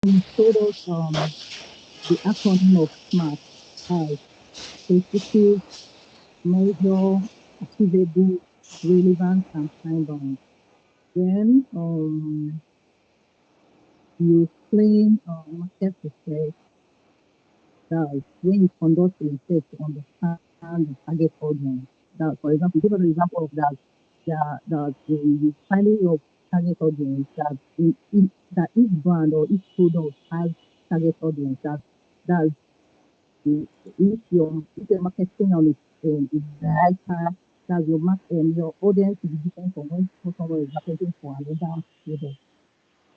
You told us the acronym of SMART as specific, measure, achievable, relevant, and time bound. Then you explain market research, that when you conduct research to understand the target audience. That, for example, give us an example of that. That you finding your target audience, that that each brand or each product has target audience. That if your marketing on it is the right time, that your audience is different from when someone is marketing for another product.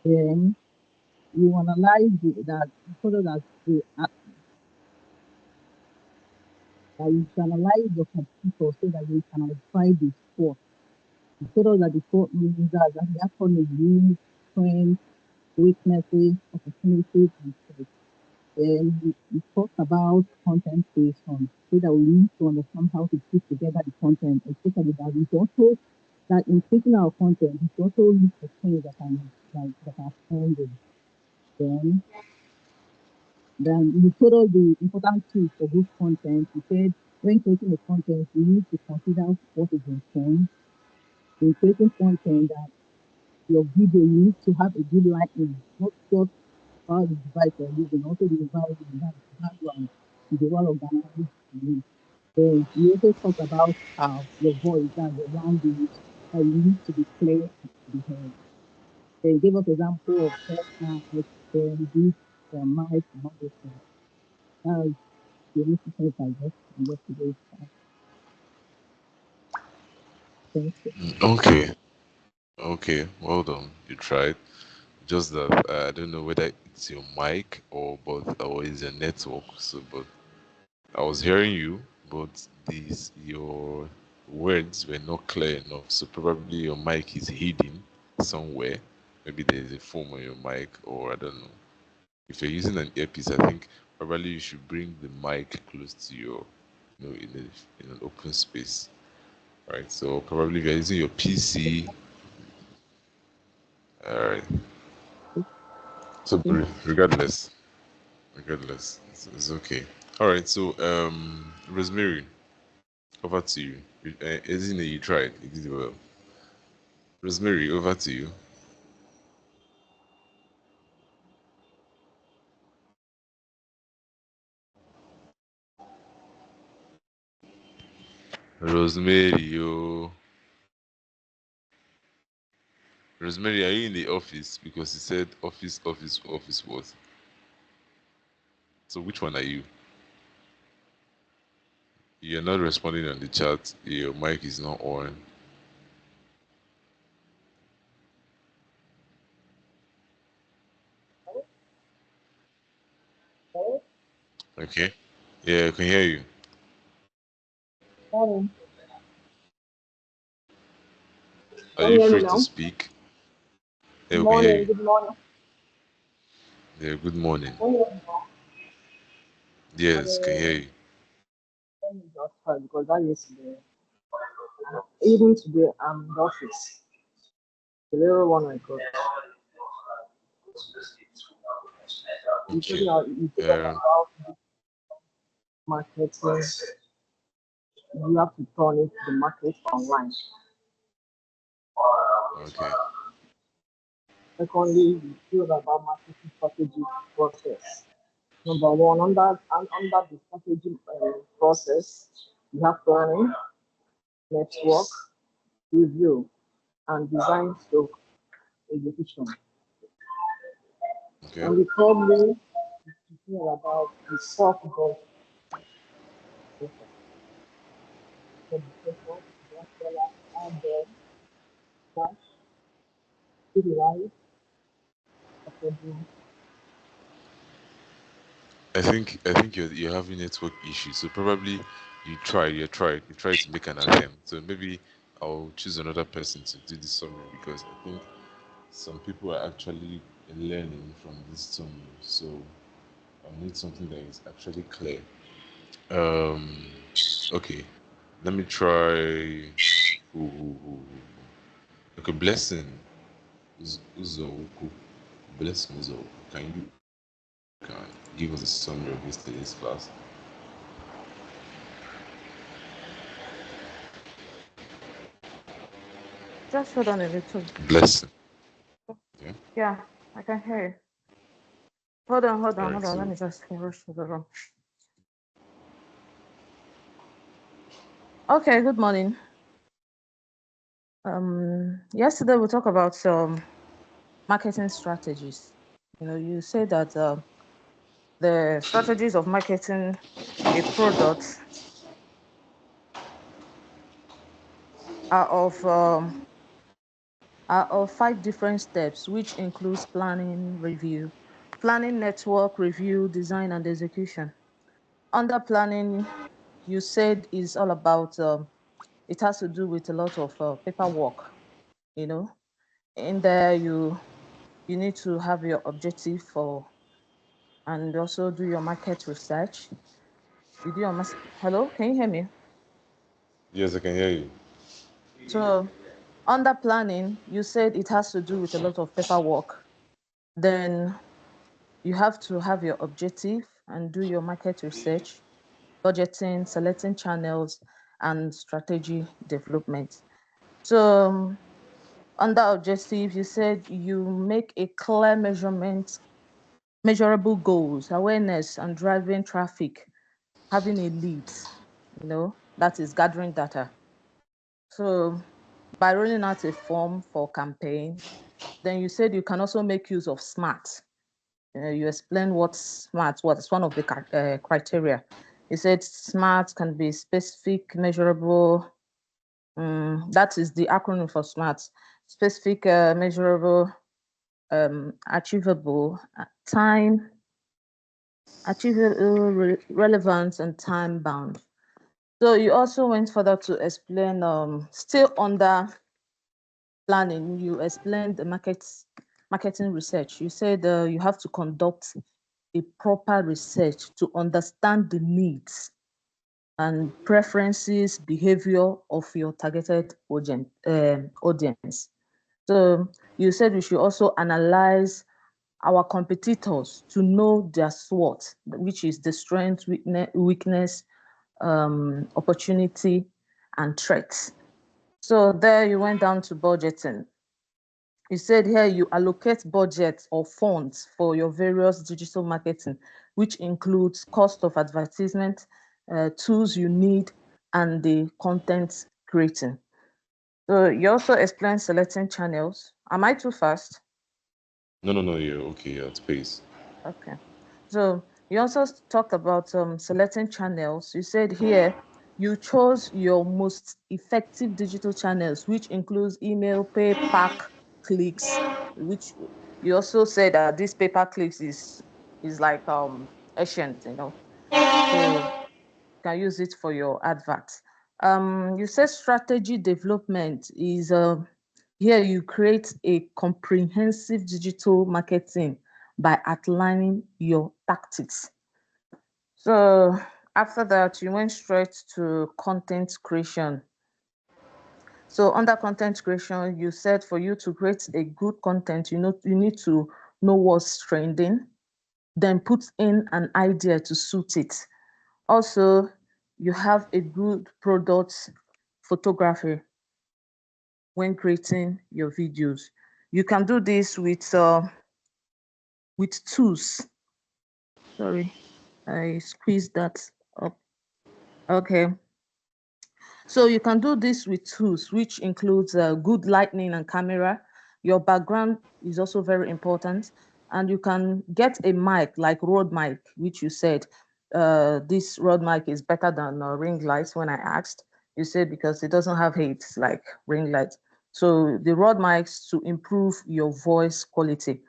Then you analyze that product that you can analyze your competitors so that you can identify the sport. The product that the sport users that the actually use, trends, weaknesses, opportunities, and so. Then we talked about content creation, so that we need to understand how to put together the content, especially that we also that in creating our content, we also look for things that are trending. Then you told us the important tools for good content. You said when creating a content, you need to consider what is in trend. In creating content, that your video, you need to have a good lighting, not just how the device you're using, also the environment, that background is a well organized. Then you also talk about your voice and your language, that you need to be clear and to be heard. Then you gave us example of podcast, this, mic, and all those things. That's the only thing I guess today. Thank you. Okay. Okay. Well done. You tried. Just that I don't know whether it's your mic or is your network. So, but I was hearing you, but these your words were not clear enough. So probably your mic is hidden somewhere. Maybe there is a foam on your mic, or I don't know. If you're using an earpiece, I think probably you should bring the mic close to your, in an open space. Right. So probably if you're using your PC, all right. So Okay. regardless, it's okay. All right. So Rosemary, over to you. Isn't it you tried? You did well. Rosemary, over to you. Rosemary, yo. Rosemary, are you in the office? Because he said office, office, office what? So which one are you? You're not responding on the chat. Your mic is not on. Okay. Yeah, I can hear you. Morning. Are Can you you hear me free to now? speak? Good Yeah, we can hear morning. you. Good morning. Yeah, good morning. Can you hear me now? Yes, can hear Okay. you. Let me just try because that yesterday. Even today, I'm in the office. The little one I got. Okay. You told us Um, about marketing. You have to turn it the market online. okay. Secondly, you told about marketing strategy process. Number one, under the strategy process, you have planning, network, review, and design stroke execution. Okay. And the third way is to hear about the soft goal process. So the effort, $1, $5, cash, city life, affordable. I think you're having network issues. So probably you tried to make an attempt. So maybe I'll choose another person to do the summary because I think some people are actually learning from this summary. So I need something that is actually clear. Um, okay, let me try. Who? Okay, blessing. Uzo. Bless Muzo, can you can give us a summary of yesterday's class? Just hold on a little. Blessing. Yeah. Yeah, I can hear you. All right. Hold on. Let So me just rush to the room. Okay, good morning. Yesterday we talked about some marketing strategies. You say that the strategies of marketing a product are of um, are of 5 different steps, which includes planning, network, review, design, and execution. Under planning, you said is all about it has to do with a lot of paperwork. You know, in there you need to have your objective for and also do your market research. You do your hello, can you hear me? yes, I can hear you. So under planning, you said it has to do with a lot of paperwork. Then you have to have your objective and do your market research, budgeting, selecting channels, and strategy development. So under objective, you said you make a clear measurable goals, awareness, and driving traffic, having a lead, that is gathering data. So by rolling out a form for campaign, then you said you can also make use of SMART. You explain what SMART, what is one of the criteria. You said SMART can be specific, measurable. That is the acronym for SMART. Specific, measurable, achievable, time, achievable, relevant, and time bound. So you also went further to explain, still under planning, you explained the marketing research. You said you have to conduct a proper research to understand the needs and preferences, behavior of your targeted audience. So you said we should also analyze our competitors to know their SWOT, which is the strength, weakness, opportunity, and threats. So there you went down to budgeting. You said here you allocate budget or funds for your various digital marketing, which includes cost of advertisement, tools you need, and the content creating. So you also explained selecting channels. Am I too fast? No, no, no. You're okay. You're at pace. Okay. So you also talked about selecting channels. You said here you chose your most effective digital channels, which includes email, pay, pack, clicks, which you also said that this pay per clicks is like ancient, so you can use it for your adverts. You said strategy development is here you create a comprehensive digital marketing by outlining your tactics. So after that, you went straight to content creation. So under content creation, you said for you to create a good content, you need to know what's trending, then put in an idea to suit it. Also, you have a good product photography when creating your videos. You can do this with tools. Sorry, I squeezed that up. Okay. So you can do this with tools, which includes good lighting and camera. Your background is also very important. And you can get a mic like Rode mic, which you said this Rode mic is better than ring lights when I asked. You said because it doesn't have heat like ring lights. So the Rode mics to improve your voice quality.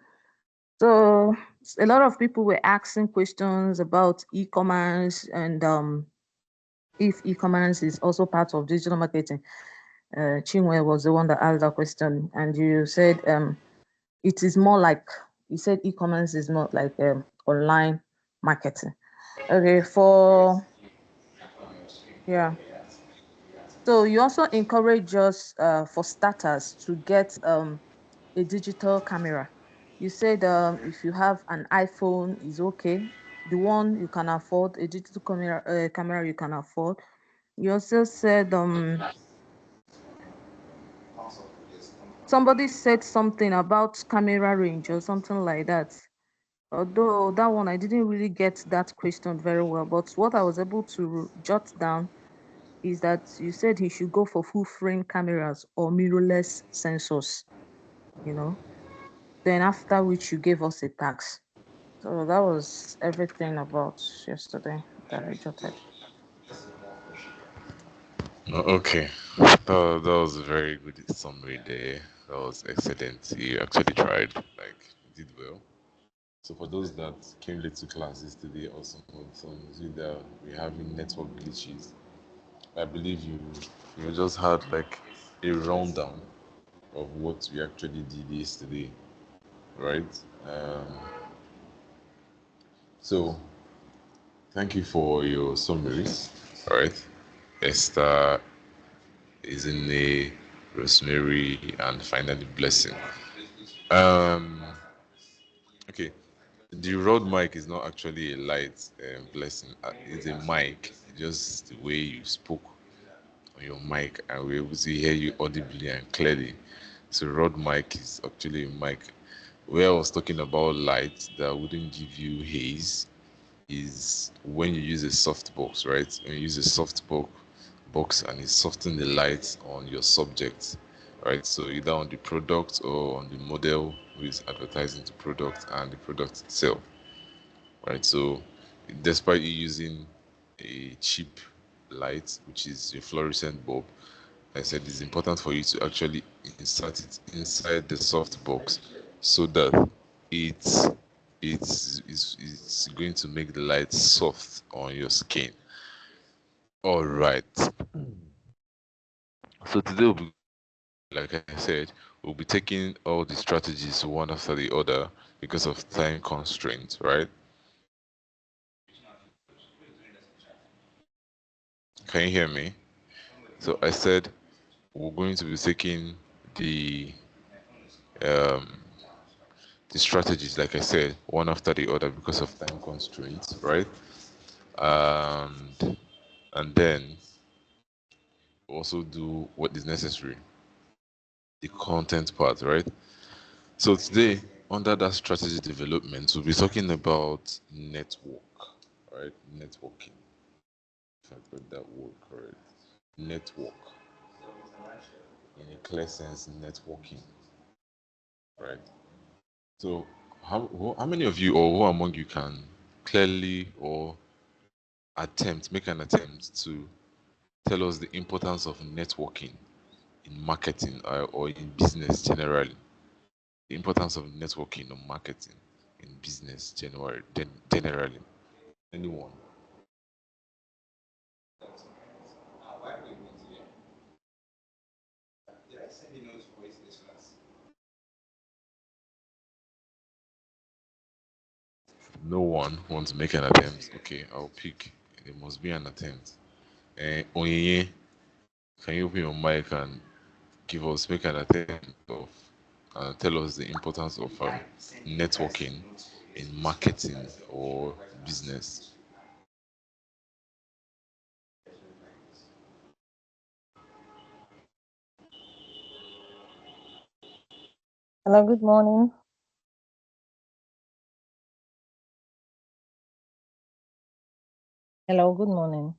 So a lot of people were asking questions about e-commerce and if e-commerce is also part of digital marketing. Chinwe was the one that asked that question, and you said it is more like you said e-commerce is not like online marketing. Okay, yeah. So you also encourage us for starters to get a digital camera. You said if you have an iPhone, is okay. The one you can afford, a digital camera you can afford. You also said somebody said something about camera range or something like that. Although that one I didn't really get that question very well, but what I was able to jot down is that you said he should go for full frame cameras or mirrorless sensors, you know. Then after which you gave us a tax. So that was everything about yesterday that I jotted. Okay. That was a very good summary there. That was excellent. You actually tried. Like, you did well. So for those that came late to classes today or some that we're having network glitches, I believe you just had like a rundown of what we actually did yesterday, right? Um, so thank you for your summaries. All right. Esther is in a Rosemary and finally Blessing. Um, okay. The Rode mic is not actually a light blessing. It's a mic. Just the way you spoke on your mic, and we're able to hear you audibly and clearly. So Rode mic is actually a mic. Where I was talking about light that wouldn't give you haze is when you use a softbox, right? When you use a box and it's softening the light on your subject, right? So either on the product or on the model who is advertising the product and the product itself, right? So despite you using a cheap light, which is a fluorescent bulb, I said it's important for you to actually insert it inside the soft box so that it's it's going to make the light soft on your skin. All right. So today we'll be, like I said, we'll be taking all the strategies one after the other because of time constraints, right? Can you hear me? So I said we're going to be taking the um the strategies, like I said, one after the other because of time constraints, right? And then also do what is necessary, the content part, right? So today, under that strategy development, we'll be talking about network, right? Networking. If I got that word correct. Network. In a clear sense, networking, right? So, how many of you or who among you can clearly or make an attempt to tell us the importance of networking in marketing or in business generally? The importance of networking or marketing in business generally. Anyone? No one wants to make an attempt. Okay, I'll pick. There must be an attempt. Onyinye, can you open your mic and make an attempt of tell us the importance of networking in marketing or business? Hello, good morning. Hello, good morning.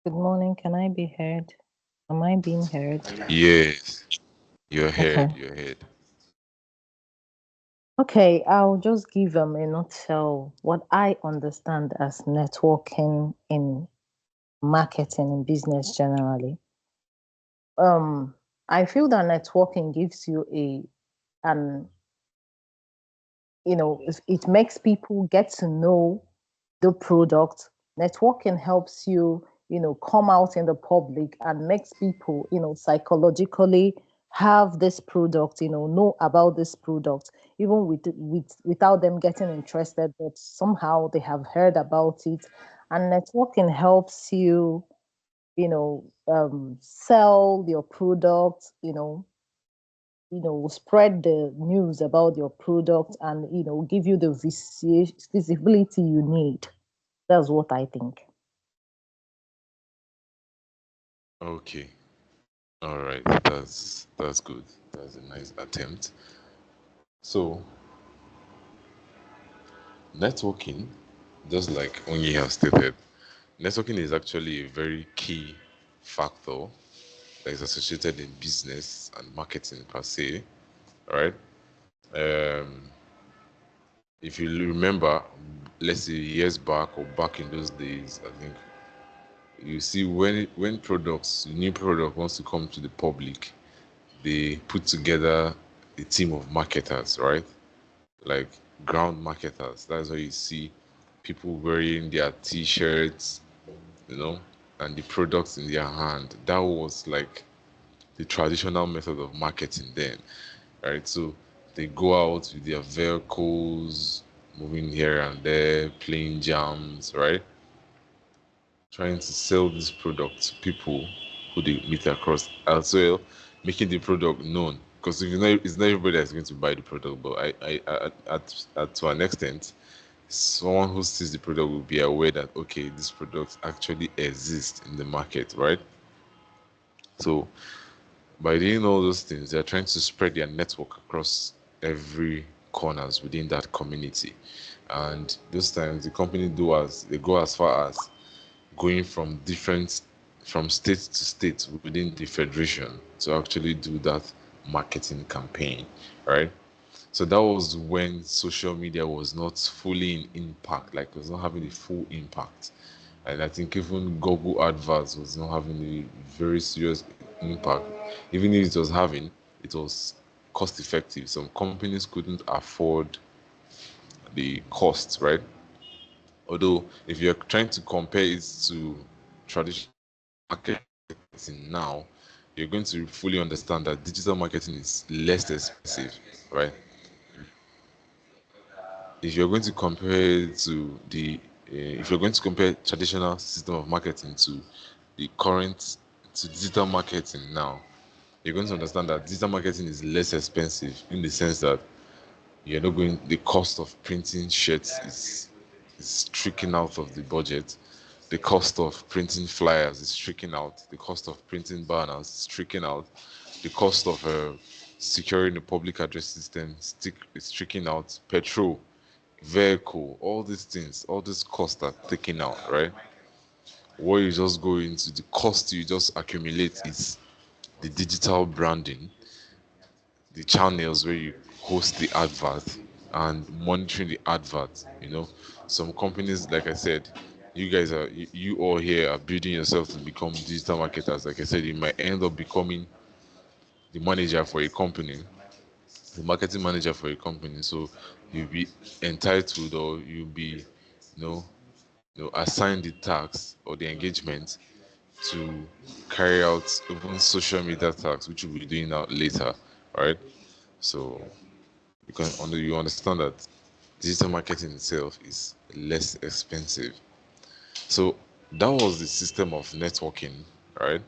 Good morning. Can I be heard? Am I being heard? Yes, you're Okay. heard. You're heard. Okay, I'll just give a nutshell what I understand as networking in marketing and business generally. Um, I feel that networking gives you an it makes people get to know the product. Networking helps you, come out in the public and makes people, psychologically have this product, know about this product, even without them getting interested, but somehow they have heard about it. And networking helps you, sell your product, spread the news about your product and give you the visibility you need. That's what I think. Okay. All right. That's good. That's a nice attempt. So networking, just like Onye has stated, networking is actually a very key factor that is associated in business and marketing per se. All right. Um, if you remember, let's say years back or back in those days, I think you see when products, new product wants to come to the public, they put together a team of marketers, right? Like ground marketers. That's why you see people wearing their t-shirts, you know, and the products in their hand. That was like the traditional method of marketing then, right? So they go out with their vehicles, moving here and there, playing jams, right? Trying to sell this product to people who they meet across as well, making the product known. Because if you know, it's not everybody that's going to buy the product, but at to an extent, someone who sees the product will be aware that okay, this product actually exists in the market, right? So by doing all those things, they're trying to spread their network across every corners within that community. And those times the company do as they go as far as going from state to state within the federation to actually do that marketing campaign, right? So that was when social media was not fully in impact, like it was not having a full impact. And I think even Google adverts was not having a very serious impact. Even if it was having, it was cost effective. Some companies couldn't afford the costs, right? Although if you're trying to compare it to traditional marketing now, you're going to fully understand that digital marketing is less expensive, right? If you're going to compare it to if you're going to compare traditional system of marketing to the current to digital marketing now, you're going to understand that digital marketing is less expensive in the sense that you're not going the cost of printing shirts is tricking out of the budget. The cost of printing flyers is tricking out. The cost of printing banners is tricking out. The cost of securing the public address system is tricking out. Petrol, vehicle, all these things, all these costs are taken out, right? What you just go into, the cost you just accumulate is the digital branding, the channels where you host the advert and monitoring the advert. Some companies, like I said, you guys are you all here are building yourself to become digital marketers. Like I said, you might end up becoming the manager for a company, the marketing manager for a company. So you'll be entitled, or you'll be you know assigned the tasks or the engagement to carry out even social media tasks, which we'll be doing out later, right? So you understand that digital marketing itself is less expensive. So that was the system of networking, right?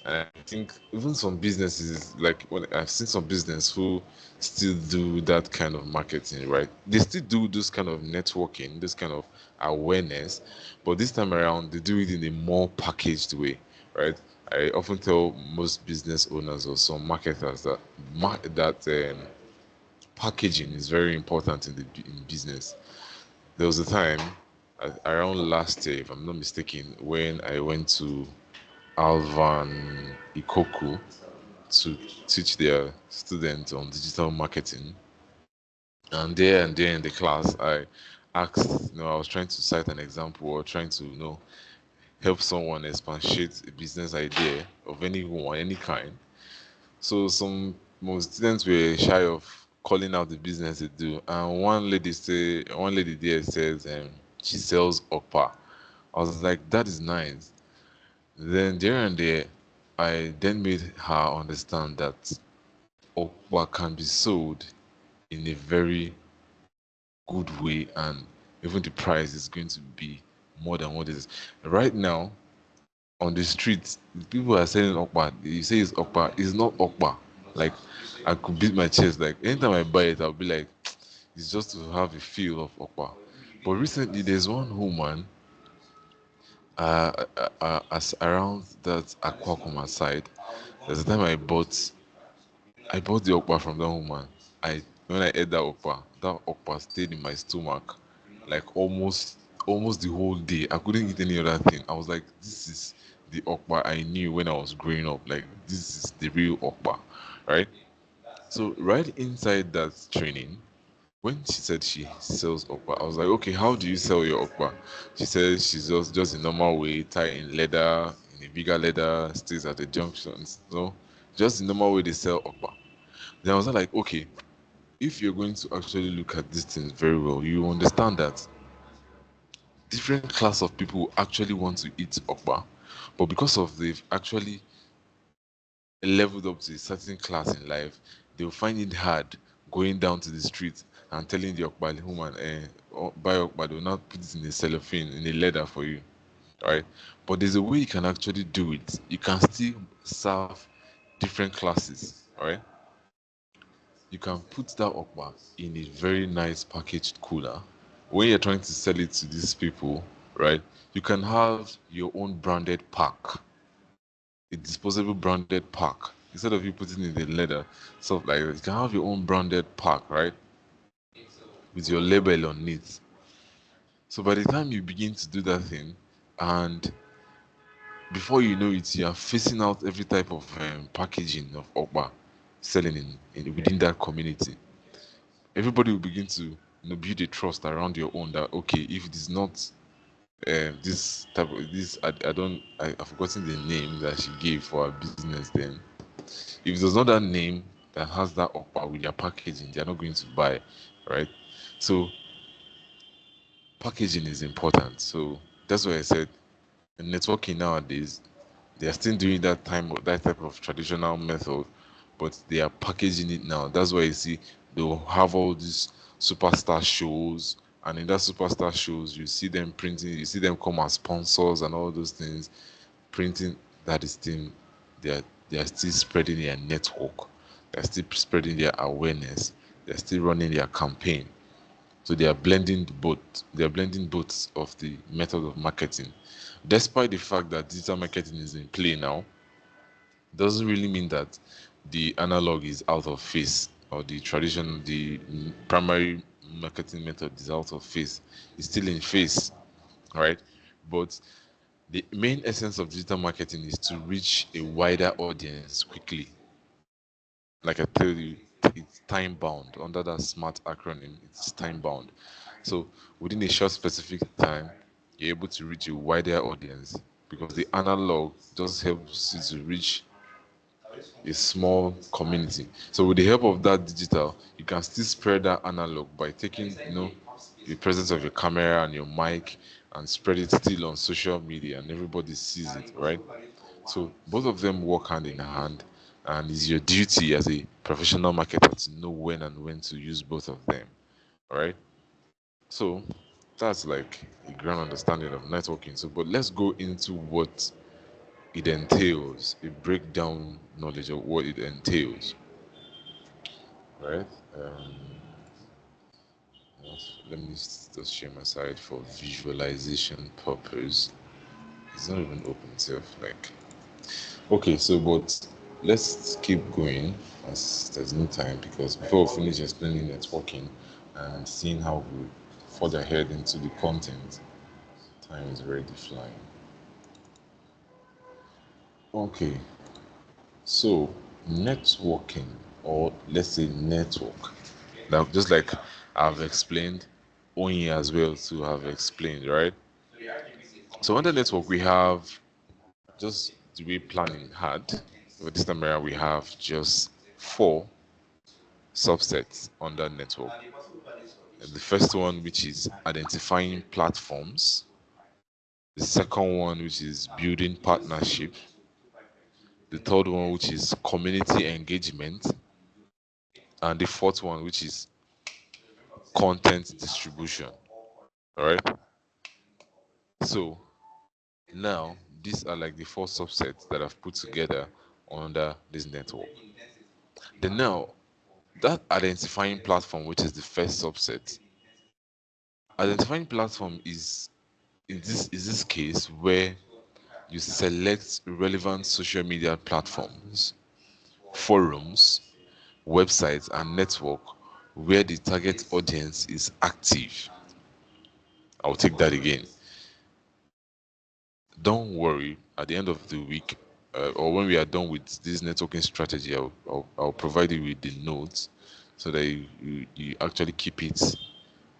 And I think even some businesses, like when I've seen some business who still do that kind of marketing, right? They still do this kind of networking, this kind of awareness, but this time around they do it in a more packaged way, right? I often tell most business owners or some marketers that packaging is very important in business. There was a time around last year, if I'm not mistaken, when I went to Alvan Ikoku to teach their students on digital marketing. And there in the class, I asked, I was trying to cite an example or trying to, help someone expatiate a business idea of anyone, any kind. So most students were shy of calling out the business they do. And one lady there says, she sells okpa. I was like, that is nice. Then there and there, I then made her understand that okpa can be sold in a very good way, and even the price is going to be more than what it is. Right now, on the streets, people are selling okpa. You say it's okpa, it's not okpa. Like I could beat my chest. Like anytime I buy it, I'll be like, it's just to have a feel of okpa. But recently, there's one woman, as around that Aquakuma side. There's a time I bought the okpa from that woman. I When I ate that okpa stayed in my stomach like almost the whole day. I couldn't eat any other thing. I was like, this is the okpa I knew when I was growing up. Like this is the real okpa, right? So right inside that training, when she said she sells okpa, I was like, okay, how do you sell your okpa? She said she's just a normal way, tie in leather, in a bigger leather, stays at the junctions. So just the normal way they sell okpa. Then I was like, okay, if you're going to actually look at these things very well, you understand that different class of people actually want to eat okpa, but because of they've actually leveled up to a certain class in life, they'll find it hard going down to the street and telling the okpa woman, buy okpa, they'll not put it in a cellophane, in a leather for you. Alright. But there's a way you can actually do it. You can still serve different classes. Alright. You can put that okpa in a very nice packaged cooler. When you're trying to sell it to these people, right? You can have your own branded pack, a disposable branded pack. Instead of you putting it in the leather, stuff like that. You can have your own branded pack, right? With your label on it. So by the time you begin to do that thing, and before you know it, you are facing out every type of packaging of okpa selling in within that community. Everybody will begin to build a trust around your own that okay, if it is not this type of this I don't I've forgotten the name that she gave for her business. Then if there's not that name that has that offer with their packaging, they're not going to buy, right? So packaging is important. So that's why I said networking nowadays, they are still doing that type of traditional method, but they are packaging it now. That's why you see they'll have all these superstar shows, and in that superstar shows, you see them printing, you see them come as sponsors and all those things, printing. That is thing. They are still spreading their network. They are still spreading their awareness. They are still running their campaign. So they are blending both. They are blending both of the method of marketing. Despite the fact that digital marketing is in play now, doesn't really mean that the analog is out of phase or the primary marketing method is out of phase. It's still in phase, right? But the main essence of digital marketing is to reach a wider audience quickly. Like I tell you, it's time bound. Under that SMART acronym, it's time bound. So within a short specific time, you're able to reach a wider audience because the analog just helps you to reach a small community. So with the help of that digital, you can still spread that analog by taking, the presence of your camera and your mic and spread it still on social media and everybody sees it, right? So both of them work hand in hand, and it's your duty as a professional marketer to know when to use both of them. All right. So that's like a grand understanding of networking. So, but let's go into what it entails, a breakdown knowledge of what it entails. Right. Um, Let me just share my side for visualization purpose. It's not even open itself. Like, okay, so but let's keep going as there's no time because before we finish explaining networking and seeing how we further head into the content, time is already flying. Okay, so networking, or let's say network. Now, just like I've explained, Onyi as well to have explained, right? So under network we have just the way planning had. But this time around we have just four subsets under network. And the first one, which is identifying platforms. The second one, which is building partnership. The third one, which is community engagement. And the fourth one, which is content distribution. All right. So now these are like the four subsets that I've put together under this network. Then now, that identifying platform, which is the first subset, identifying platform is this case where you select relevant social media platforms, forums, websites, and network where the target audience is active. I'll take that again. Don't worry, at the end of the week, or when we are done with this networking strategy, I'll provide you with the notes so that you actually keep it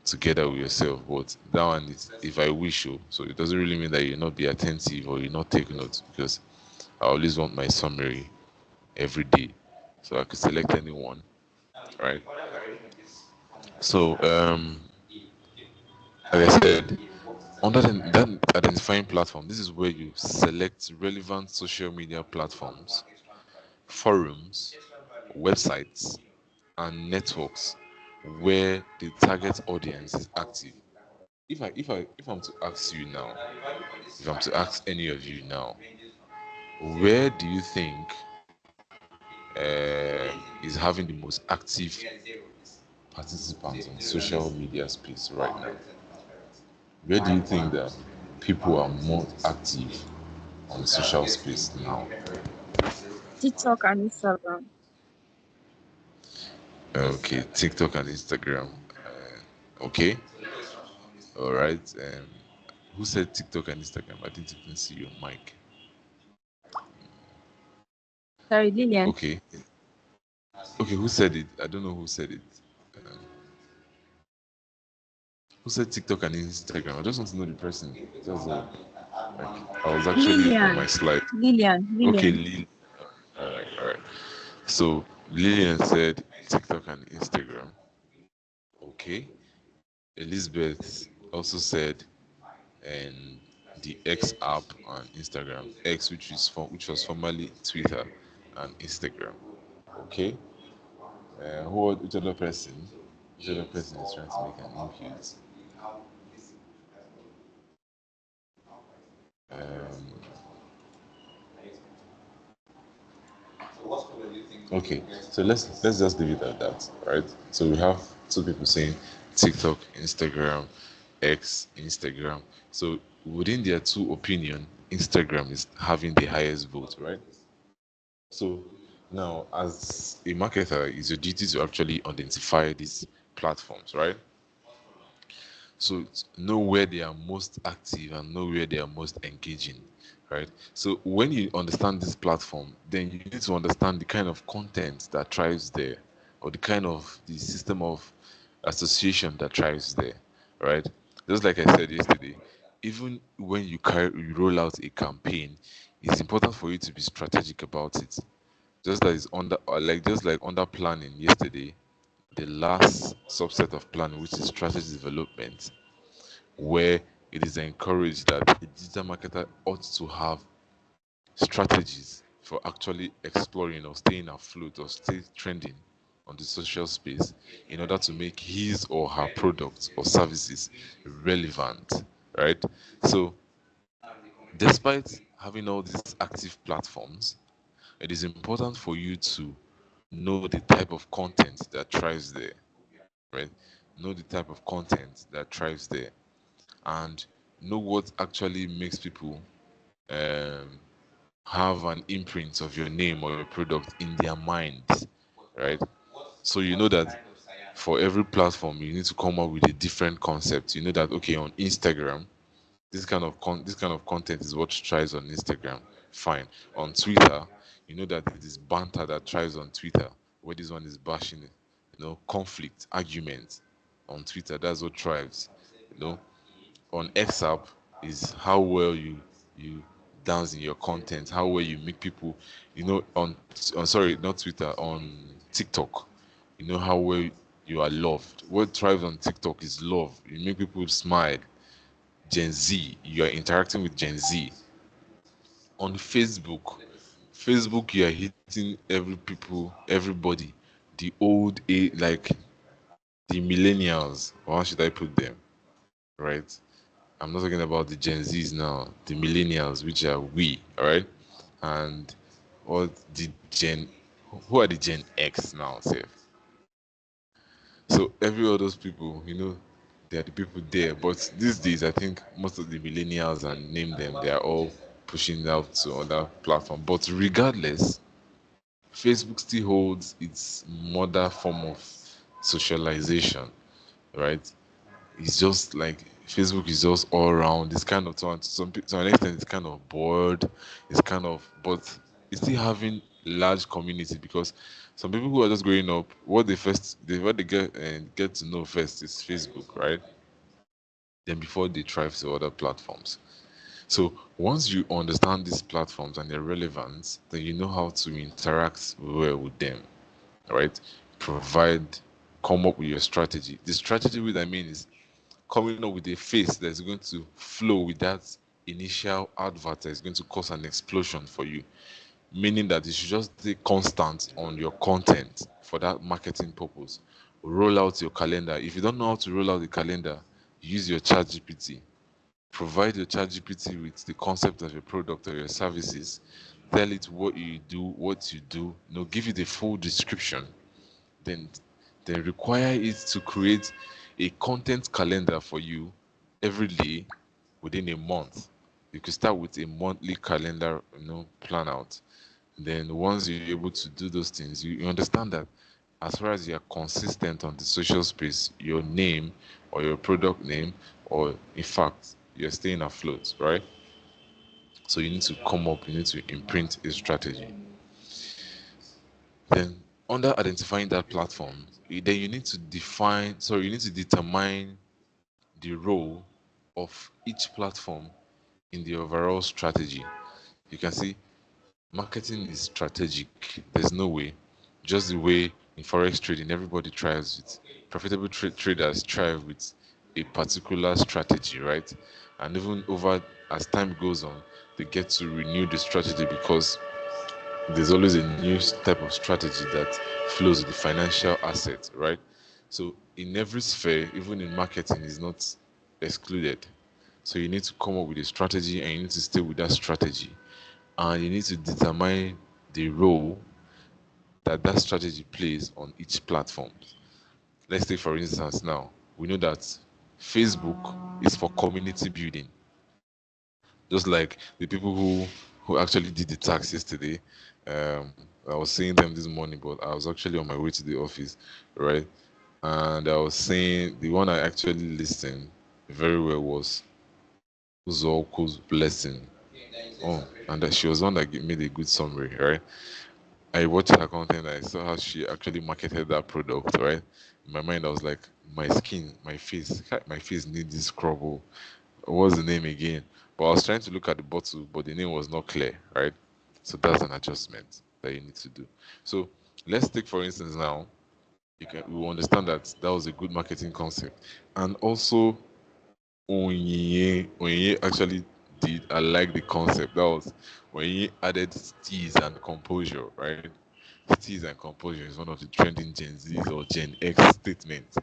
together with yourself. But that one is if I wish you. So it doesn't really mean that you not be attentive or you not take notes, because I always want my summary every day. So I could select anyone, right? So like I said, under that identifying platform, this is where you select relevant social media platforms, forums, websites, and networks where the target audience is active. If I'm to ask you now, if I'm to ask any of you now, where do you think is having the most active participants on social media space right now? Where do you think that people are more active on the social space now? TikTok and Instagram. Okay, TikTok and Instagram. Okay, all right. Who said TikTok and Instagram? I didn't even see your mic. Sorry, Lillian. Okay, okay. Who said it? I don't know who said it. Um, who said TikTok and Instagram? I just want to know the person. That's all. Like, I was actually on my Lillian. slide. Okay, Lillian. All right, all right. So Lillian said TikTok and Instagram. Okay. Elizabeth also said and the X app on Instagram, X, which was formerly Twitter and Instagram. Okay. Which other person? Which other person is trying to make an input? Um, okay, so let's just leave it at that, right? So we have two people saying TikTok, Instagram, X, Instagram. So within their two opinion, Instagram is having the highest vote, right? So now, as a marketer, it's your duty to actually identify these platforms, right? So know where they are most active and know where they are most engaging, right? So when you understand this platform, then you need to understand the kind of content that thrives there, or the system of association that thrives there, right? Just like I said yesterday, even when you roll out a campaign, it's important for you to be strategic about it. Just like under planning yesterday, the last subset of planning, which is strategy development, where it is encouraged that a digital marketer ought to have strategies for actually exploring or staying afloat or stay trending on the social space in order to make his or her products or services relevant, right? So despite having all these active platforms, it is important for you to know the type of content that thrives there, right? Know the type of content that thrives there, and know what actually makes people um, have an imprint of your name or your product in their minds, right? So you know that for every platform, you need to come up with a different concept. You know that okay, on Instagram, this kind of content is what thrives on Instagram. Fine. On Twitter, you know that it is banter that thrives on Twitter, where this one is bashing it. Conflict, argument on Twitter. That's what thrives. On X app is how well you dance in your content, how well you make people. On sorry, not Twitter, on TikTok. How well you are loved. What thrives on TikTok is love. You make people smile. Gen Z, you are interacting with Gen Z. On Facebook, you are hitting everybody, the old age, like the millennials, or how should I put them, right? I'm not talking about the Gen Zs now, the millennials, which are we, all right? And what the Gen who are the Gen X now, safe? So every all those people, they are the people there. But these days, I think most of the millennials and name them, they are all pushing out to other platform. But regardless, Facebook still holds its mother form of socialization, right? It's just like Facebook is just all around. It's kind of to an extent, it's kind of bored. It's kind of, but it's still having large community because some people who are just growing up, what they get to know first is Facebook, right? Then before they thrive to other platforms. So once you understand these platforms and their relevance, then you know how to interact well with them, right? Provide, come up with your strategy. The strategy, what I mean, is coming up with a face that's going to flow with that initial advert that is going to cause an explosion for you. Meaning that you should just stay constant on your content for that marketing purpose. Roll out your calendar. If you don't know how to roll out the calendar, use your chat GPT. Provide your chat GPT with the concept of your product or your services. Tell it what you do. Give it a full description, then require it to create a content calendar for you every day within a month. You could start with a monthly calendar, plan out. Then once you're able to do those things, you understand that as far as you're consistent on the social space, your name or your product name, or in fact, you're staying afloat, right? So you need to come up, you need to imprint a strategy. Then, under identifying that platform, then you need to determine the role of each platform in the overall strategy. You can see marketing is strategic. There's no way. Just the way in forex trading, everybody thrives with profitable traders thrive with a particular strategy, right? And even over as time goes on, they get to renew the strategy because there's always a new type of strategy that flows with the financial asset, right? So in every sphere, even in marketing, is not excluded. So you need to come up with a strategy and you need to stay with that strategy. And you need to determine the role that that strategy plays on each platform. Let's say, for instance, now we know that Facebook is for community building. Just like the people who actually did the tax yesterday. Um, I was seeing them this morning, but I was actually on my way to the office, right? And I was saying the one I actually listened very well was Uzoku's blessing. Oh, and that she was one that made a good summary, right? I watched her content. I saw how she actually marketed that product, right? In my mind, I was like, my skin, my face needs this scrub. Oh. What's the name again? But I was trying to look at the bottle, but the name was not clear, right? So that's an adjustment that you need to do. So let's take, for instance, now we will understand that that was a good marketing concept, and also Onyinye actually did. I like the concept. That was when he added steeze and composure, right? Steeze and composure is one of the trending Gen Z's or Gen X statements.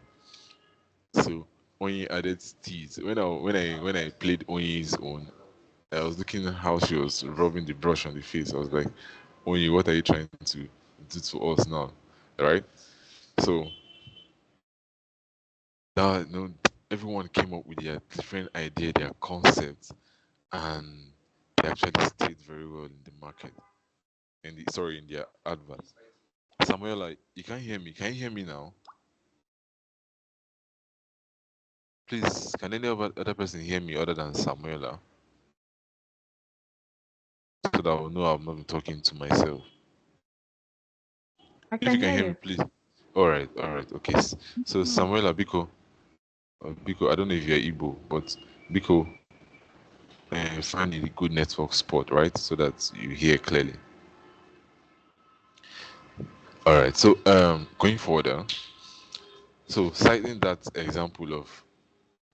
So Onyi added steeze. When I played Onyi's own, I was looking at how she was rubbing the brush on the face. I was like, Onyi, what are you trying to do to us now? Right? So that everyone came up with their different idea, their concepts, and they actually stayed very well in the market. In their advert. Samuela, you can't hear me. Can you hear me now? Please, can any other person hear me other than Samuela? So that I will know I'm not been talking to myself. I If you can can hear hear me, you. please. All right, okay. So Samuela, Biko, I don't know if you're Igbo, but Biko, find a good network spot, right? So that you hear clearly. All right. So going forward, so citing that example of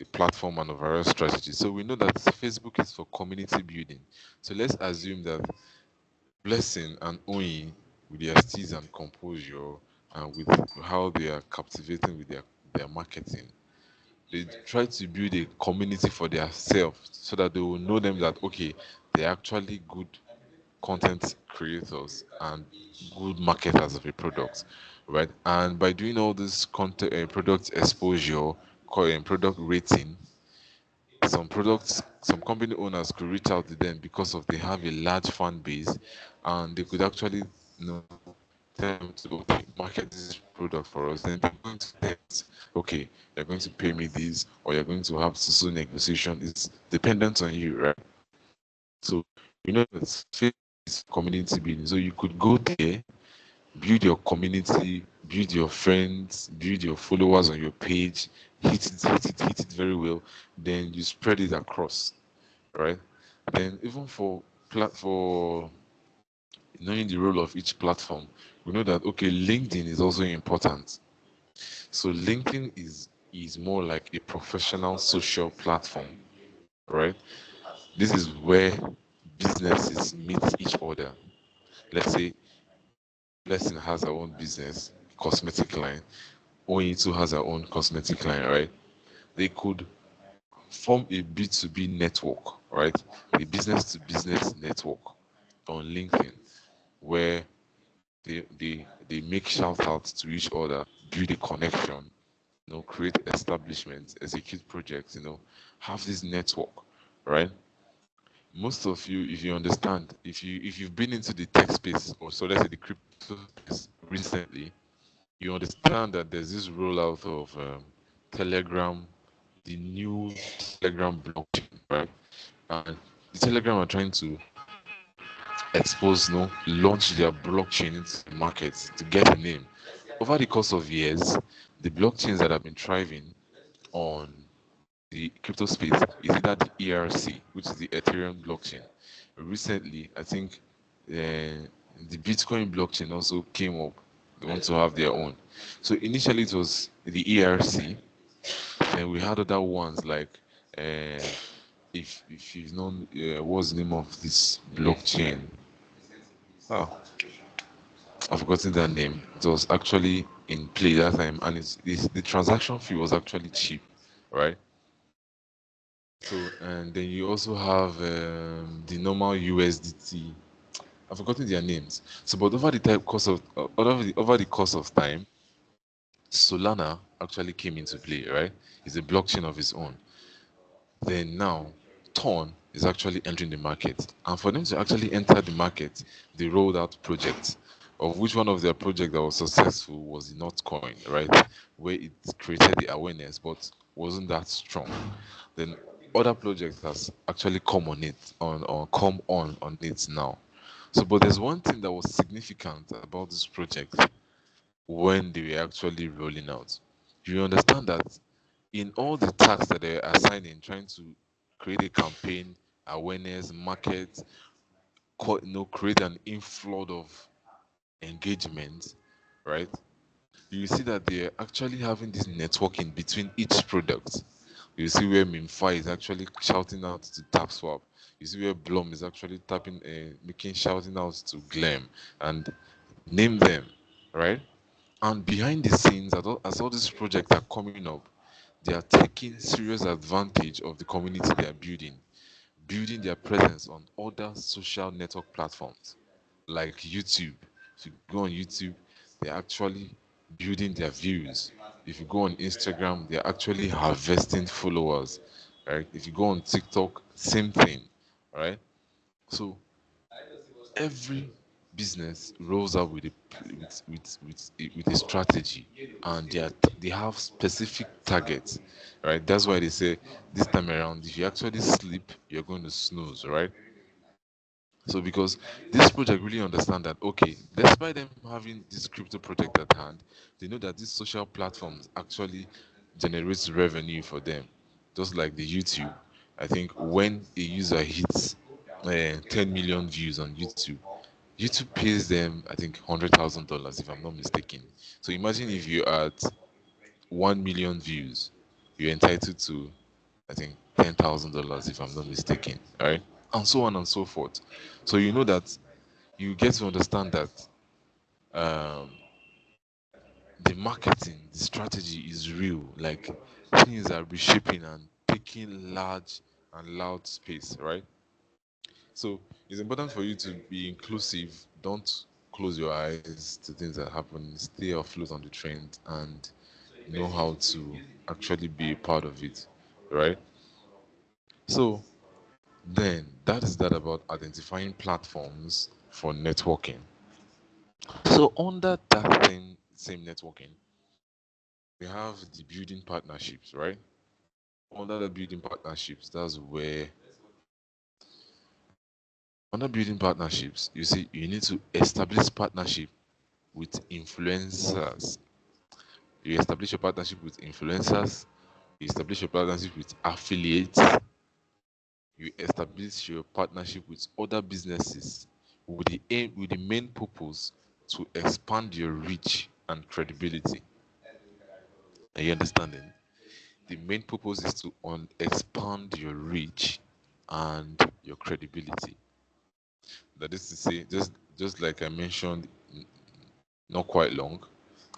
a platform and overall strategy. So we know that Facebook is for community building. So let's assume that Blessing and Oyin, with their steeze and composure and with how they are captivating with their marketing, they try to build a community for themselves so that they will know them that okay, they're actually good content creators and good marketers of a product, right? And by doing all this content, product exposure, product rating, some company owners could reach out to them because of they have a large fan base, and they could actually, tell them to, okay, market this product for us. Then they're going to tell us, okay, you're going to pay me this, or you're going to have social negotiation. It's dependent on you, right? So it's community building. So you could go there, build your community, build your friends, build your followers on your page, hit it very well. Then you spread it across, right? Then even for knowing the role of each platform, we know that okay, LinkedIn is also important. So LinkedIn is more like a professional social platform, right? This is where businesses meet each other. Let's say Blessing has her own business, cosmetic line. Oyin has her own cosmetic line, right? They could form a B2B network, right? A business to business network on LinkedIn where they make shout outs to each other, build a connection, create establishments, execute projects, have this network, right? Most of you, if you understand, if you've been into the tech space, or so let's say the crypto space recently, you understand that there's this rollout of Telegram, the new Telegram blockchain, right? And the Telegram are trying to expose, launch their blockchain into the market to get a name. Over the course of years, the blockchains that have been thriving on the crypto space is either the ERC, which is the Ethereum blockchain. Recently, I think the Bitcoin blockchain also came up. They want to have their own. So initially it was the ERC, and we had other ones like uh, if you've known what's the name of this blockchain? Oh, I've forgotten that name. It was actually in play that time, and the transaction fee was actually cheap, right? So, and then you also have the normal USDT. I've forgotten their names. So, but over the course of time, Solana actually came into play, right? It's a blockchain of its own. Then now, Torn is actually entering the market, and for them to actually enter the market, they rolled out projects. Of which one of their projects that was successful was the Notcoin, right? Where it created the awareness, but wasn't that strong. Then other projects has actually come on it on it now. So, but there's one thing that was significant about this project when they were actually rolling out. You understand that in all the tasks that they're assigning, trying to create a campaign, awareness, market, create an inflow of engagement, right? You see that they're actually having this networking between each product. You see where Minfi is actually shouting out to TapSwap. You see where Blom is actually making shouting out to Glam, and name them, right? And behind the scenes, as all these projects are coming up, they are taking serious advantage of the community they are building their presence on other social network platforms like YouTube. If you go on YouTube, they're actually building their views. If you go on Instagram, they're actually harvesting followers. Right? If you go on TikTok, same thing. Right? So every business rolls out with a strategy, and they have specific targets, right? That's why they say this time around, if you actually sleep, you're going to snooze, right? So because this project really understand that okay, despite them having this crypto project at hand, they know that these social platforms actually generates revenue for them. Just like the YouTube. I think when a user hits 10 million views on YouTube, YouTube pays them I think $100,000 if I'm not mistaken. So imagine if you're at 1 million views, you're entitled to I think $10,000 if I'm not mistaken, right? And so on and so forth. So you know that you get to understand that um, the marketing, the strategy is real. Like things are reshaping and taking large and loud space, right? So it's important for you to be inclusive. Don't close your eyes to things that happen. Stay afloat on the trend and know how to actually be a part of it, right? So then that is that about identifying platforms for networking. So under that same networking, we have the building partnerships, right? Under the building partnerships, that's where under building partnerships, you see, you need to establish partnership with influencers. You establish a partnership with influencers, you establish a partnership with affiliates, you establish your partnership with other businesses with the aim, with the main purpose to expand your reach and credibility. Are you understanding? The main purpose is to expand your reach and your credibility. That is to say, just like I mentioned not quite long,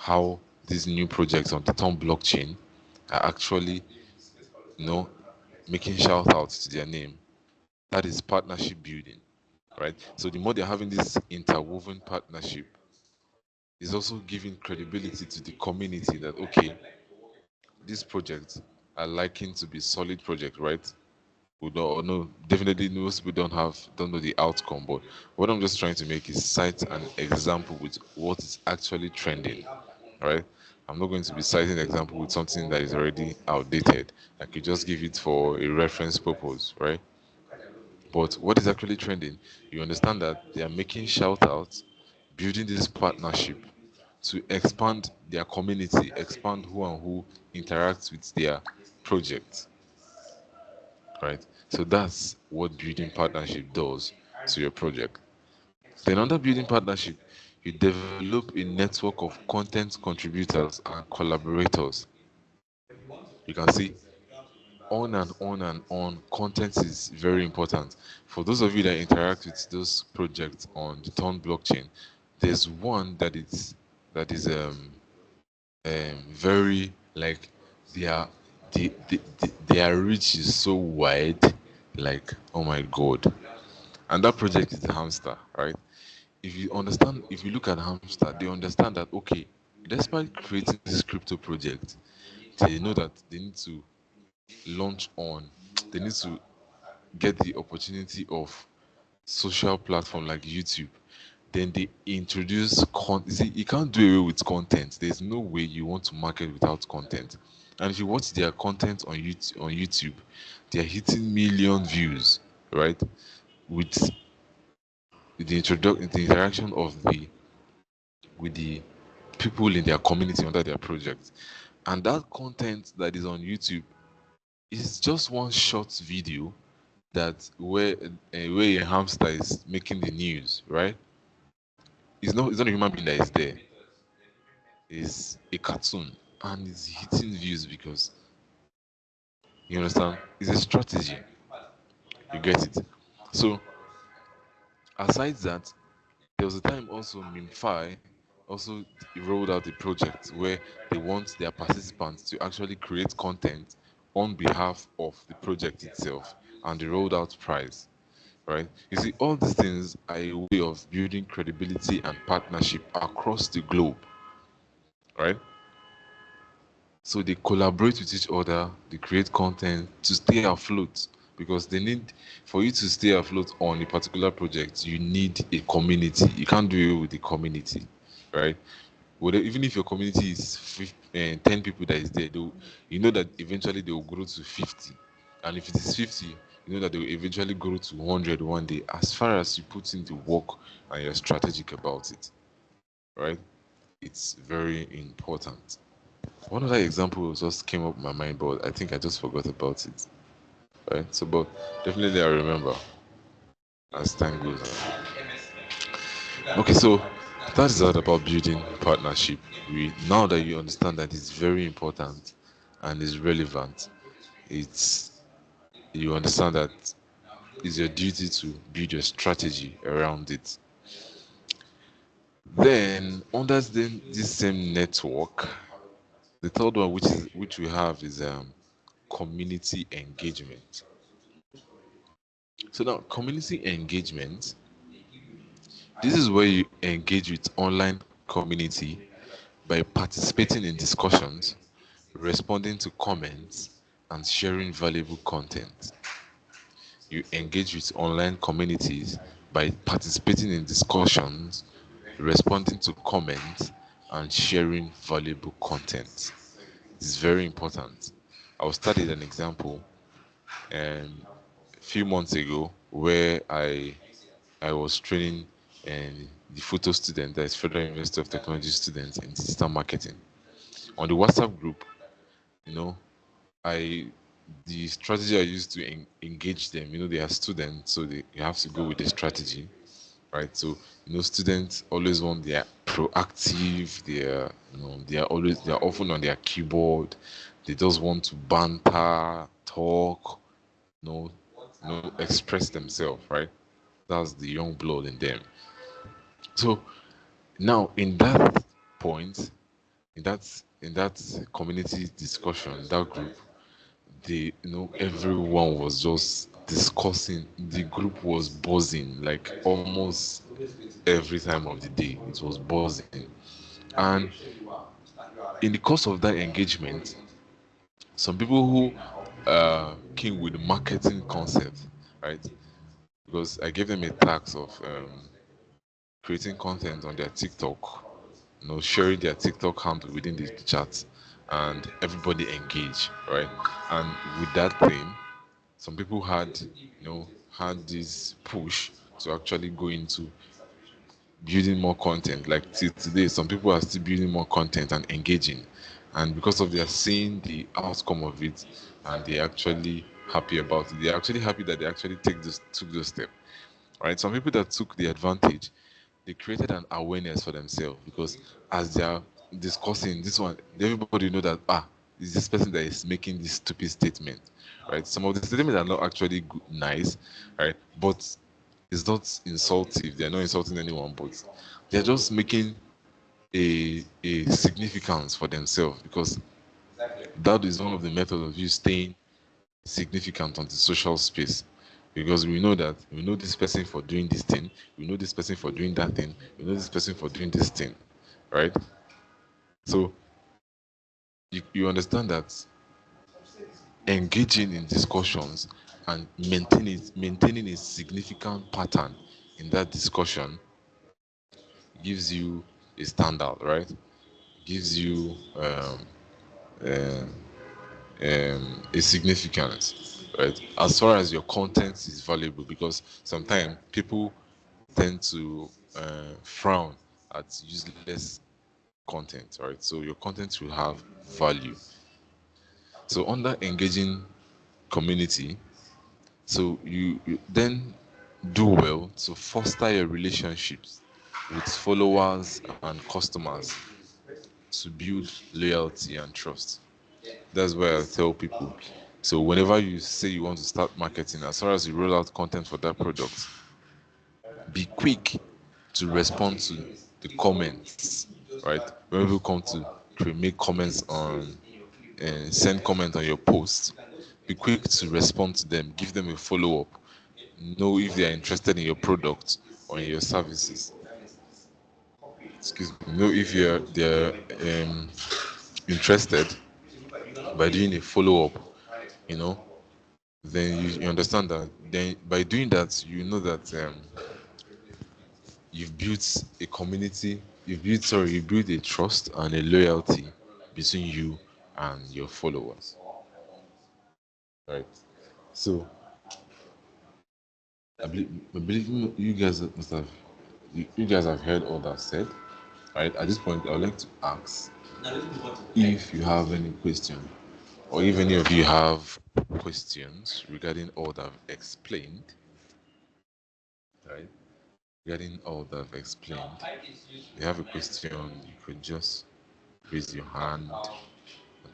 how these new projects on the Tom blockchain are actually, you know, making shout outs to their name. That is partnership building, right? So the more they're having this interwoven partnership, is also giving credibility to the community that okay, these projects are liking to be solid project, right? We don't know, definitely knows we don't know the outcome, but what I'm just trying to make is cite an example with what is actually trending, right? I'm not going to be citing an example with something that is already outdated. I could just give it for a reference purpose, right? But what is actually trending, you understand that they are making shout outs, building this partnership to expand their community, expand who and who interacts with their project, right? So that's what building partnership does to your project. Then under building partnership, you develop a network of content contributors and collaborators. You can see on and on and on. Content is very important. For those of you that interact with those projects on the Ton blockchain, there's one that is very like their their reach is so wide, like oh my god. And that project is the hamster, right? If you look at hamster, they understand that okay, despite creating this crypto project, they know that they need to launch on, they need to get the opportunity of social platform like YouTube. Then they introduce see, you can't do away with content. There's no way you want to market without content. And if you watch their content on YouTube, they are hitting million views, right? With the interaction of the with the people in their community under their project. And that content that is on YouTube is just one short video that where a hamster is making the news, right? It's not a human being that is there. It's a cartoon and it's hitting views because you understand? It's a strategy. You get it? So aside that, there was a time also MIMFI also rolled out a project where they want their participants to actually create content on behalf of the project itself, and they rolled out prize, right? You see, all these things are a way of building credibility and partnership across the globe, right? So they collaborate with each other, they create content to stay afloat because they need, for you to stay afloat on a particular project, you need a community. You can't do it with the community, right? Even if your community is 10 people that is there, you know that eventually they will grow to 50. And if it is 50, you know that they will eventually grow to 100 one day as far as you put in the work and you're strategic about it, right? It's very important. One other example just came up in my mind, but I think I just forgot about it. Right? So, but definitely I remember as time goes on. Okay, so that is all about building partnership. Now that you understand that it's very important and is relevant, it's you understand that it's your duty to build your strategy around it. Then under this same network, the third one which we have is community engagement. So now, community engagement. This is where you engage with online community by participating in discussions, responding to comments, and sharing valuable content. You engage with online communities by participating in discussions, responding to comments, and sharing valuable content. It's very important. I'll start with an example. A few months ago, where I was training the photo student, that is Federal University of Technology students in digital marketing. On the WhatsApp group, you know, I the strategy I used to engage them, they are students, so you have to go with the strategy, right? So, students always want their proactive, they are often on their keyboard, they just want to banter, talk, you know, express themselves, right? That's the young blood in them. So now in that point, in that community discussion, that group, everyone was just discussing. The group was buzzing like almost every time of the day. It was buzzing, and in the course of that engagement, some people who came with marketing concept, right? Because I gave them a task of creating content on their TikTok, sharing their TikTok handle within the chat, and everybody engage, right? And with that thing, some people had this push to actually go into building more content. Like till today, some people are still building more content and engaging, and because of they are seeing the outcome of it, and they're actually happy about it. They're actually happy that they actually took those steps, right? Some people that took the advantage, they created an awareness for themselves, because as they are discussing this one, everybody know that is this person that is making this stupid statement, right? Some of the statements are not actually nice, right? But it's not insultive. They're not insulting anyone, but they're just making a significance for themselves, because that is one of the methods of you staying significant on the social space, because we know this person for doing this thing, we know this person for doing that thing, we know this person for doing this thing, right? So you understand that engaging in discussions and maintaining a significant pattern in that discussion gives you a standout, right? Gives you a significance, right? As far as your content is valuable, because sometimes people tend to frown at useless content, right? So your content will have value. So under engaging community, so you then do well to foster your relationships with followers and customers to build loyalty and trust. That's why I tell people. So whenever you say you want to start marketing, as far as you roll out content for that product, be quick to respond to the comments, right? When people come to make comments on and send comments on your post, be quick to respond to them, give them a follow up, know if they are interested in your product or in your services. Excuse me. Know if they're interested by doing a follow up. You know, then you understand that. Then by doing that, you know that you've built a community. You built a trust and a loyalty between you and your followers, right? So I believe you guys must have you guys have heard all that said, right? At this point, I would like to ask if you have any question, or if any of you have questions regarding all that I've explained, right? Regarding all that I've explained, if you have a question, you could just raise your hand,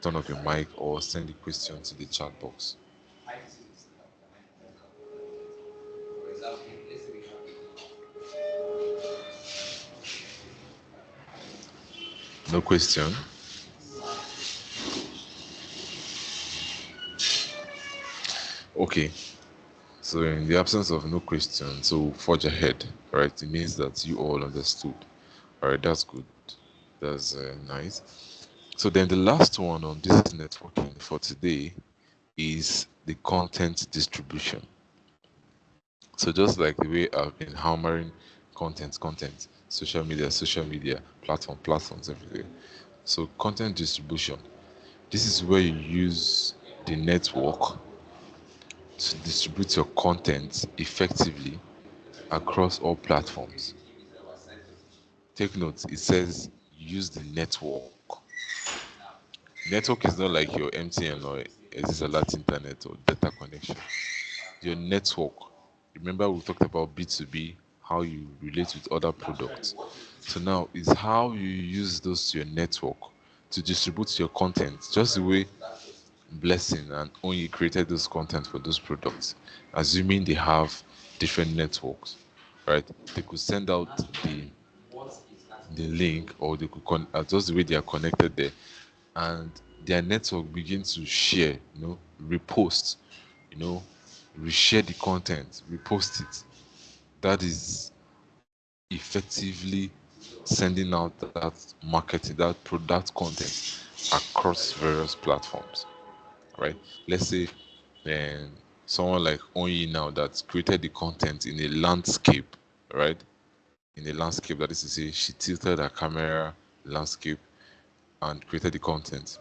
turn off your mic, or send a question to the chat box. No question? Okay. So in the absence of no question, so forge ahead, right? It means that you all understood. All right, that's good. That's nice. So then the last one on this networking for today is the content distribution. So just like the way I've been hammering social media, platforms, everything. So content distribution. This is where you use the network to distribute your content effectively across all platforms. Take note, it says use the network. Network is not like your MTN or Etisalat internet or data connection. Your network. Remember we talked about B2B, how you relate with other products. So now is how you use those to your network to distribute your content, just the way Blessing and Onyi created those content for those products, assuming they have different networks, right? They could send out the link, or they could just the way they are connected there, and their network begins to share, repost, you know, reshare the content, repost it. That is effectively sending out that marketing, that content across various platforms, right? Let's say then someone like Onyi now that created the content in a landscape, right? In a landscape, that is to say, she tilted her camera landscape and created the content.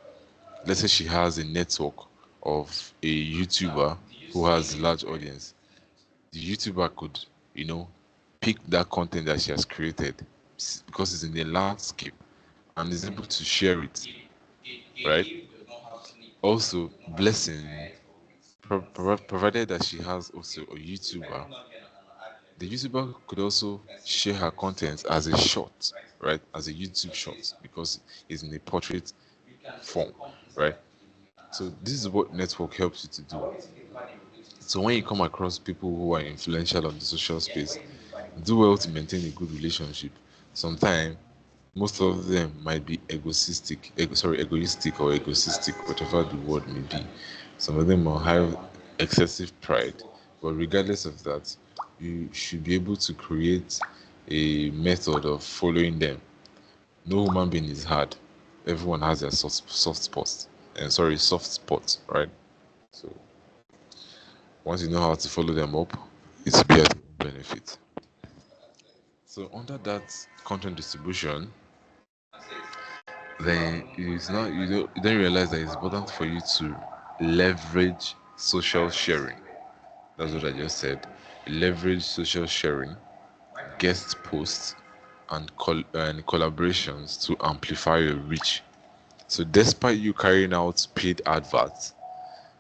Let's say she has a network of a YouTuber who has a large audience. The YouTuber could, you know, pick that content that she has created because it's in the landscape and is able to share it, right? Also, Blessing, provided that she has also a YouTuber, the YouTuber could also share her content as a short, right? As a YouTube short because it's in a portrait form, right? So this is what network helps you to do. So when you come across people who are influential on the social space, do well to maintain a good relationship. Sometimes most of them might be egoistic or egoistic, whatever the word may be. Some of them will have excessive pride, but regardless of that, you should be able to create a method of following them. No human being is hard. Everyone has their soft spots, and soft spots, right? So once you know how to follow them up, it's be at your benefit. So under that content distribution, then it's not you don't realize that it's important for you to leverage social sharing. That's what I just said. Leverage social sharing, guest posts, and collaborations to amplify your reach. So despite you carrying out paid adverts,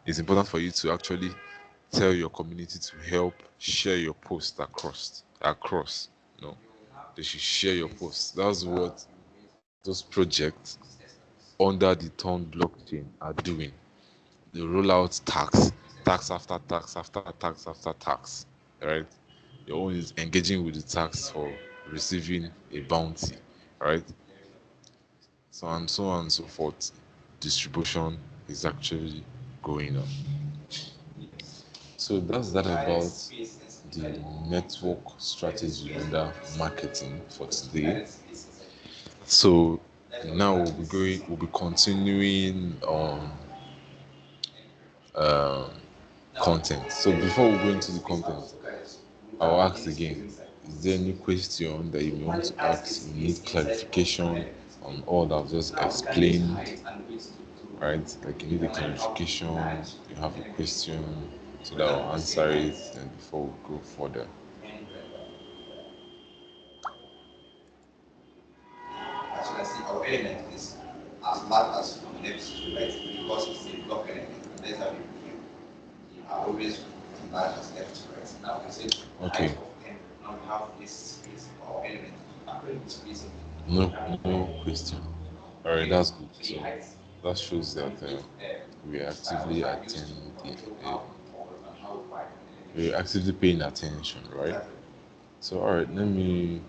it's important for you to actually tell your community to help share your post across. They should share your post. That's what those projects under the Ton blockchain are doing. They roll out tax after tax after tax after tax, right? Your own is engaging with the tax for receiving a bounty, right? So on and so forth. Distribution is actually going on. So that's that about the network strategy under marketing for today. So now we'll be continuing on content. So before we go into the content, I'll ask again, is there any question that you want to ask? You need clarification on all that I've just explained, right? Like you need a clarification, you have a question, so that I'll answer it and before we go further. Okay. No, no question. All right, that's good. So that shows that we actively attend uh, we're actively paying attention, right? So all right, let me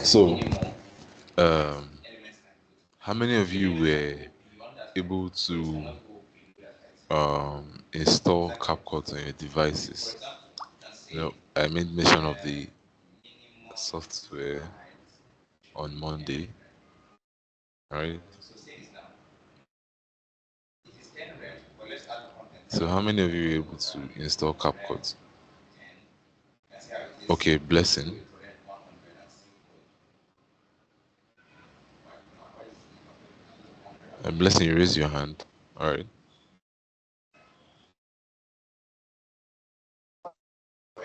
So, um, how many of you were able to install CapCut on your devices? I made mention of the software on Monday, right? So, how many of you were able to install CapCut? Okay, blessing. Blessing, you raise your hand. All right.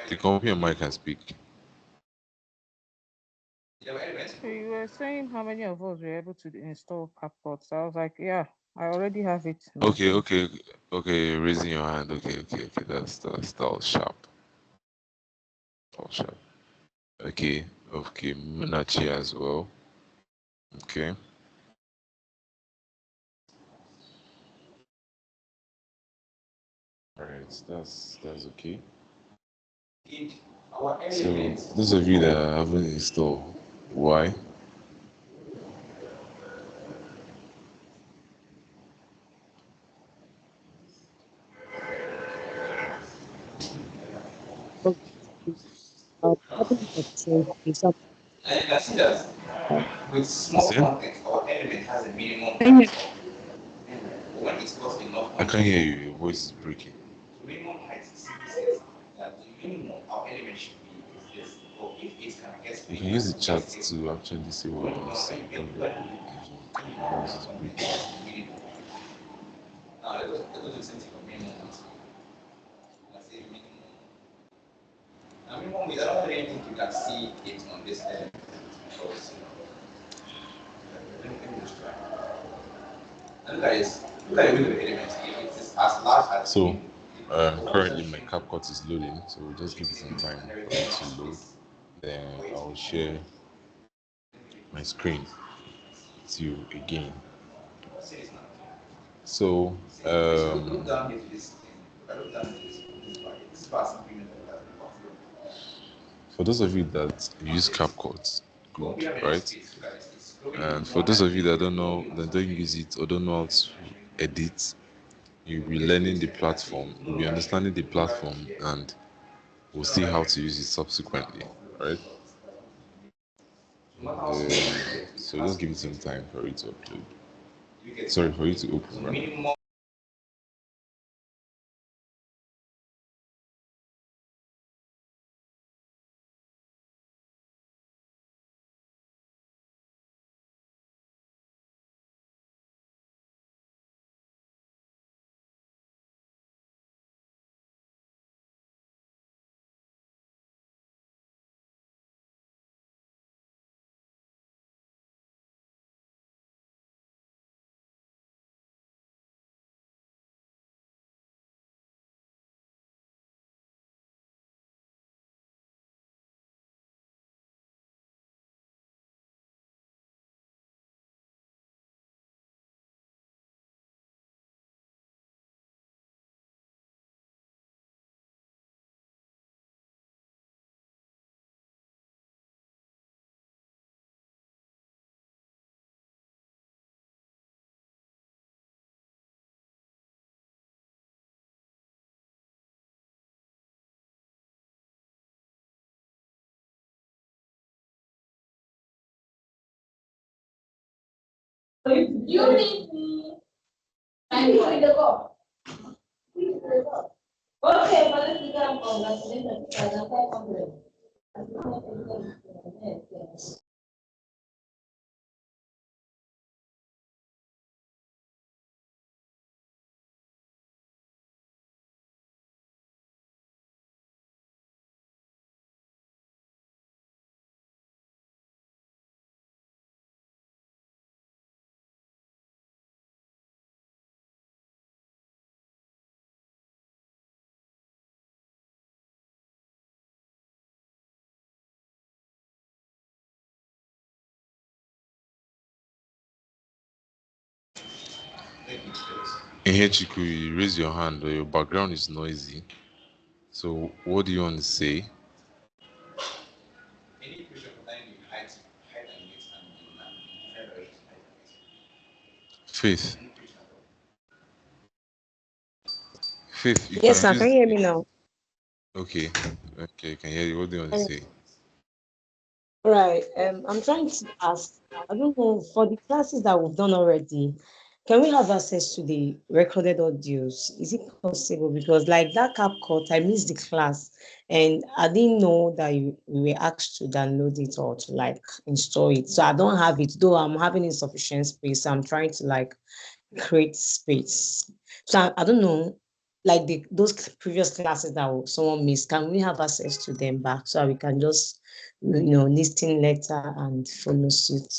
You can open your mic and speak. So you were saying how many of us were able to install CapCut. So I was like, yeah, I already have it Okay, installed. okay, okay. Raising your hand. Okay, okay, okay. That was sharp. That was sharp. Okay, okay. Munachi as well. Okay. All right. That's okay. So those of you that haven't installed, why? But cabinet of trade is up. Listen, Can you I can't hear you. Your voice is breaking. You can use the chat to actually see what you say. Your voice is breaking. So, currently my CapCut is loading, so we'll just give it some time for it to load. Then I'll share my screen with you again. So, for those of you that use CapCut, good, right? And for those of you that don't know, that don't use it or don't know how to edit, you'll be learning the platform, you'll be understanding the platform, and we'll see how to use it subsequently, right? So just give it some time for it to upload. Sorry, for you to open, right? In here, Chiku, you raise your hand, or your background is noisy. So, what do you want to say? Faith, Faith, you Yes, can sir. Can use. you hear me now? Okay, okay, can hear you. What do you want to Um, say? Right. I'm trying to ask, I don't know, for the classes that we've done already, can we have access to the recorded audios? Is it possible? Because like that CapCut, I missed the class and I didn't know that we were asked to download it or to like install it. So I don't have it, though I'm having insufficient space. So I'm trying to like create space. So I don't know, like those previous classes that someone missed, can we have access to them back so we can just, listen later and follow suit?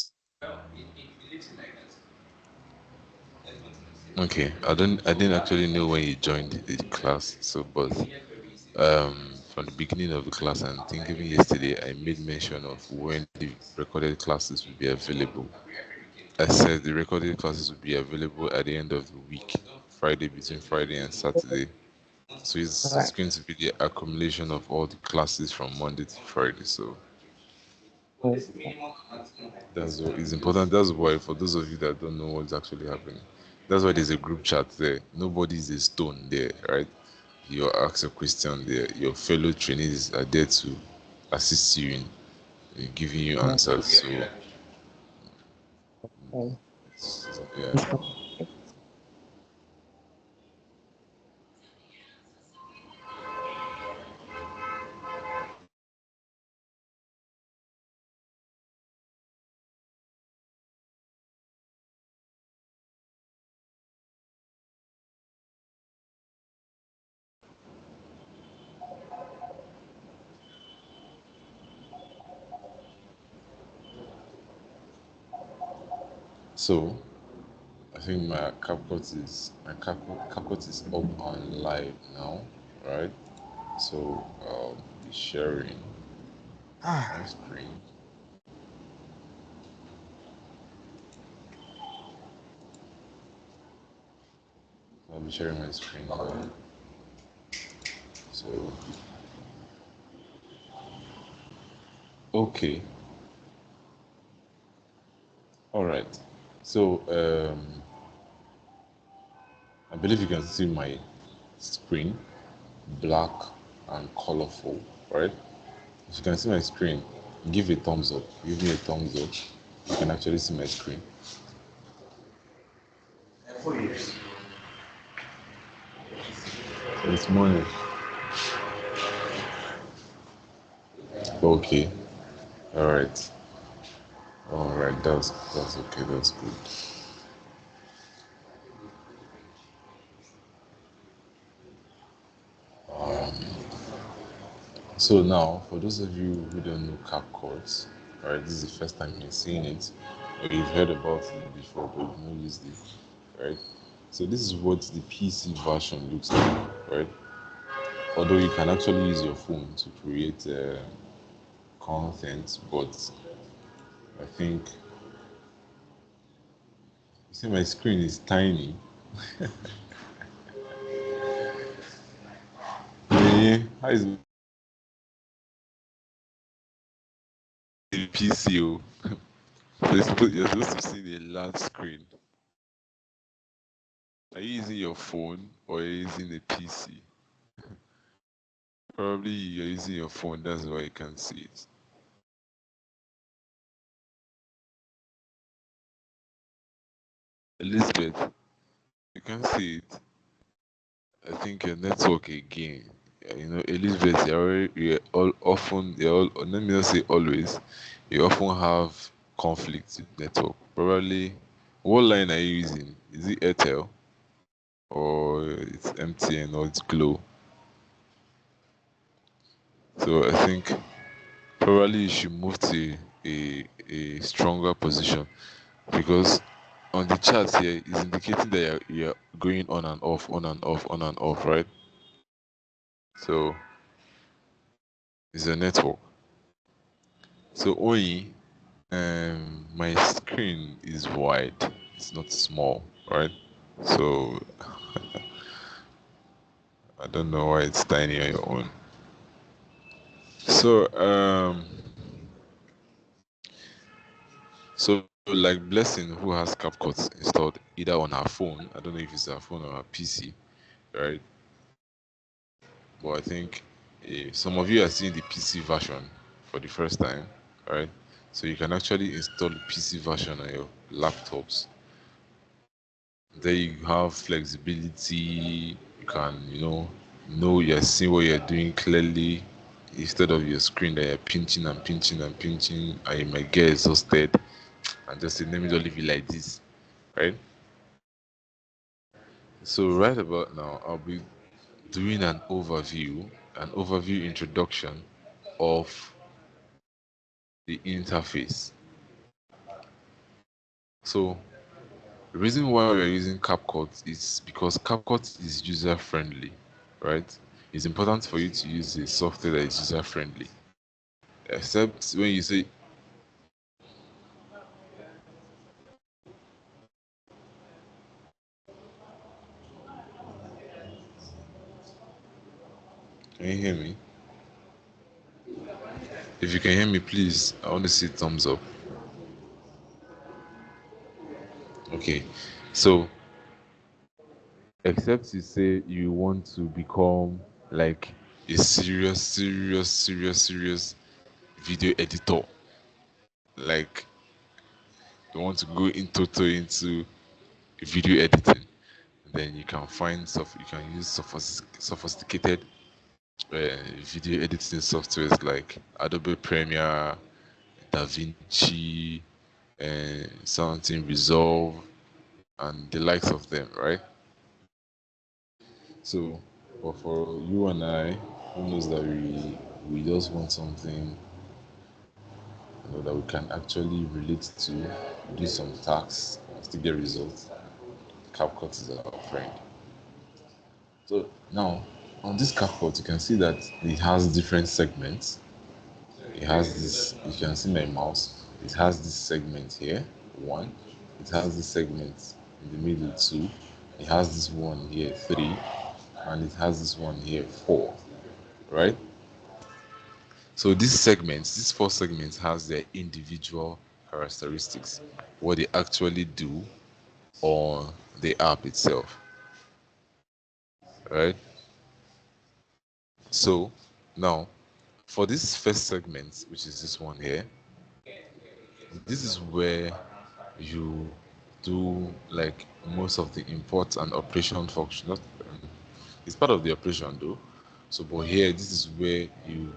Okay, I didn't actually know when you joined the class. So, but from the beginning of the class, and I think even yesterday, I made mention of when the recorded classes will be available. I said the recorded classes will be available at the end of the week, Friday, between Friday and Saturday. So All it's right. going to be the accumulation of all the classes from Monday to Friday. So Okay. that's what is important. That's why, for those of you that don't know what's actually happening, that's why there's a group chat there. Nobody's a stone there, right? You ask a question there. Your fellow trainees are there to assist you in giving you Yeah. answers. So, Okay. yeah. It's fine. So I think my CapCut is up and live now, right? So I'll be sharing my screen. I'll be sharing my screen now. So okay, all right. So I believe you can see my screen, black and colorful, right? If you can see my screen, give a thumbs up. Give me a thumbs up. You can actually see my screen. It's morning. Okay. All right. All right. That's okay. That's good. So now, for those of you who don't know CapCut, all right, this is the first time you're seeing it, or you've heard about it before, but you've not used it, right? So this is what the PC version looks like, right? Although you can actually use your phone to create content, but I think you see my screen is tiny. Eh, how is the PC? Oh? You're supposed to see the large screen. Are you using your phone or are you using a PC? Probably you're using your phone, that's why you can't see it. Elizabeth, you can't see it. I think your network again. Elizabeth, you're all, let me not say always, you often have conflict with network. Probably, what line are you using? Is it Airtel or it's MTN or it's Glow? So I think probably you should move to a stronger position because on the chart here is indicating that you're going on and off, on and off, on and off, right? So it's a network. So Oyi, my screen is wide. It's not small, right? So I don't know why it's tiny on your own. So so So like Blessing, who has CapCut installed either on her phone, I don't know if it's her phone or her PC, right? But I think some of you are seeing the PC version for the first time, right? So you can actually install the PC version on your laptops. There you have flexibility. You can, know you're seeing what you're doing clearly instead of your screen that you're pinching and pinching and pinching, and you might get exhausted and just say, "Let me just leave it like this," right? So right about now, I'll be doing an overview introduction of the interface. So the reason why we're using CapCut is because CapCut is user friendly, right? It's important for you to use a software that is user friendly. Except when you say, can you hear me? If you can hear me, please, I want to see thumbs up. Okay. So except you say you want to become like a serious video editor, like you want to go into video editing, then you can find stuff. You can use sophisticated video editing softwares like Adobe Premiere, DaVinci, and something Resolve, and the likes of them, right? So, but for you and I, who knows that we just want something, that we can actually relate to, do some tasks, and still get results. CapCut is our friend. So now on this CapCut, you can see that it has different segments. It has this. You can see my mouse. It has this segment here, one. It has this segment in the middle, two. It has this one here, three, and it has this one here, four. Right? So these four segments, has their individual characteristics, what they actually do on the app itself, right? So now for this first segment, which is this one here, this is where you do like most of the import and operation function. It's part of the operation though. So, but here, this is where you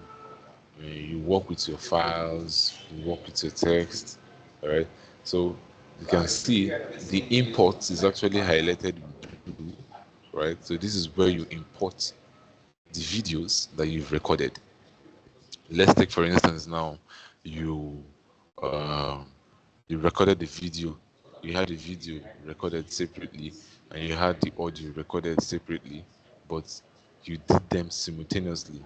work with your files, you work with your text, all right? So you can see the import is actually highlighted in blue, right? So this is where you import the videos that you've recorded. Let's take for instance now, you um, you recorded the video, you had the video recorded separately, and you had the audio recorded separately, but you did them simultaneously,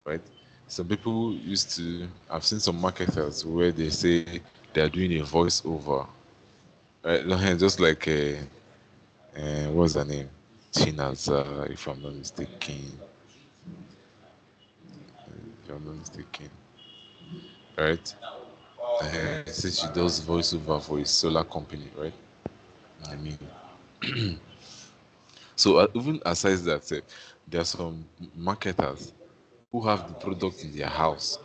right? Some people used to, I've seen some marketers where they say they are doing a voiceover, right? Just like what's her name? Chinaza, if I'm not mistaken. If I'm not mistaken, right? Since she does voiceover for a solar company, right? I mean, so even aside that, there are some marketers who have the product in their house,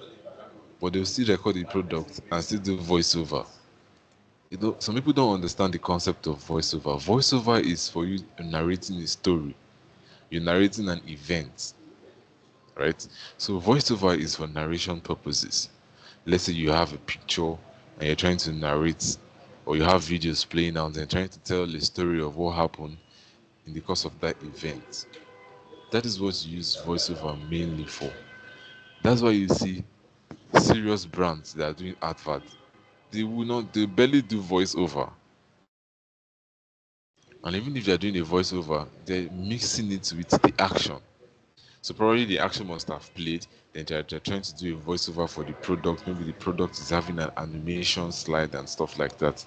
but they'll still record the product and still do voiceover. Some people don't understand the concept of voiceover. Voiceover is for you narrating a story. You're narrating an event, right? So voiceover is for narration purposes. Let's say you have a picture and you're trying to narrate, or you have videos playing out and trying to tell the story of what happened in the course of that event. That is what you use voiceover mainly for. That's why you see serious brands that are doing adverts. They barely do voiceover. And even if they're doing a voiceover, they're mixing it with the action. So probably the action must have played, then they're trying to do a voiceover for the product. Maybe the product is having an animation slide and stuff like that.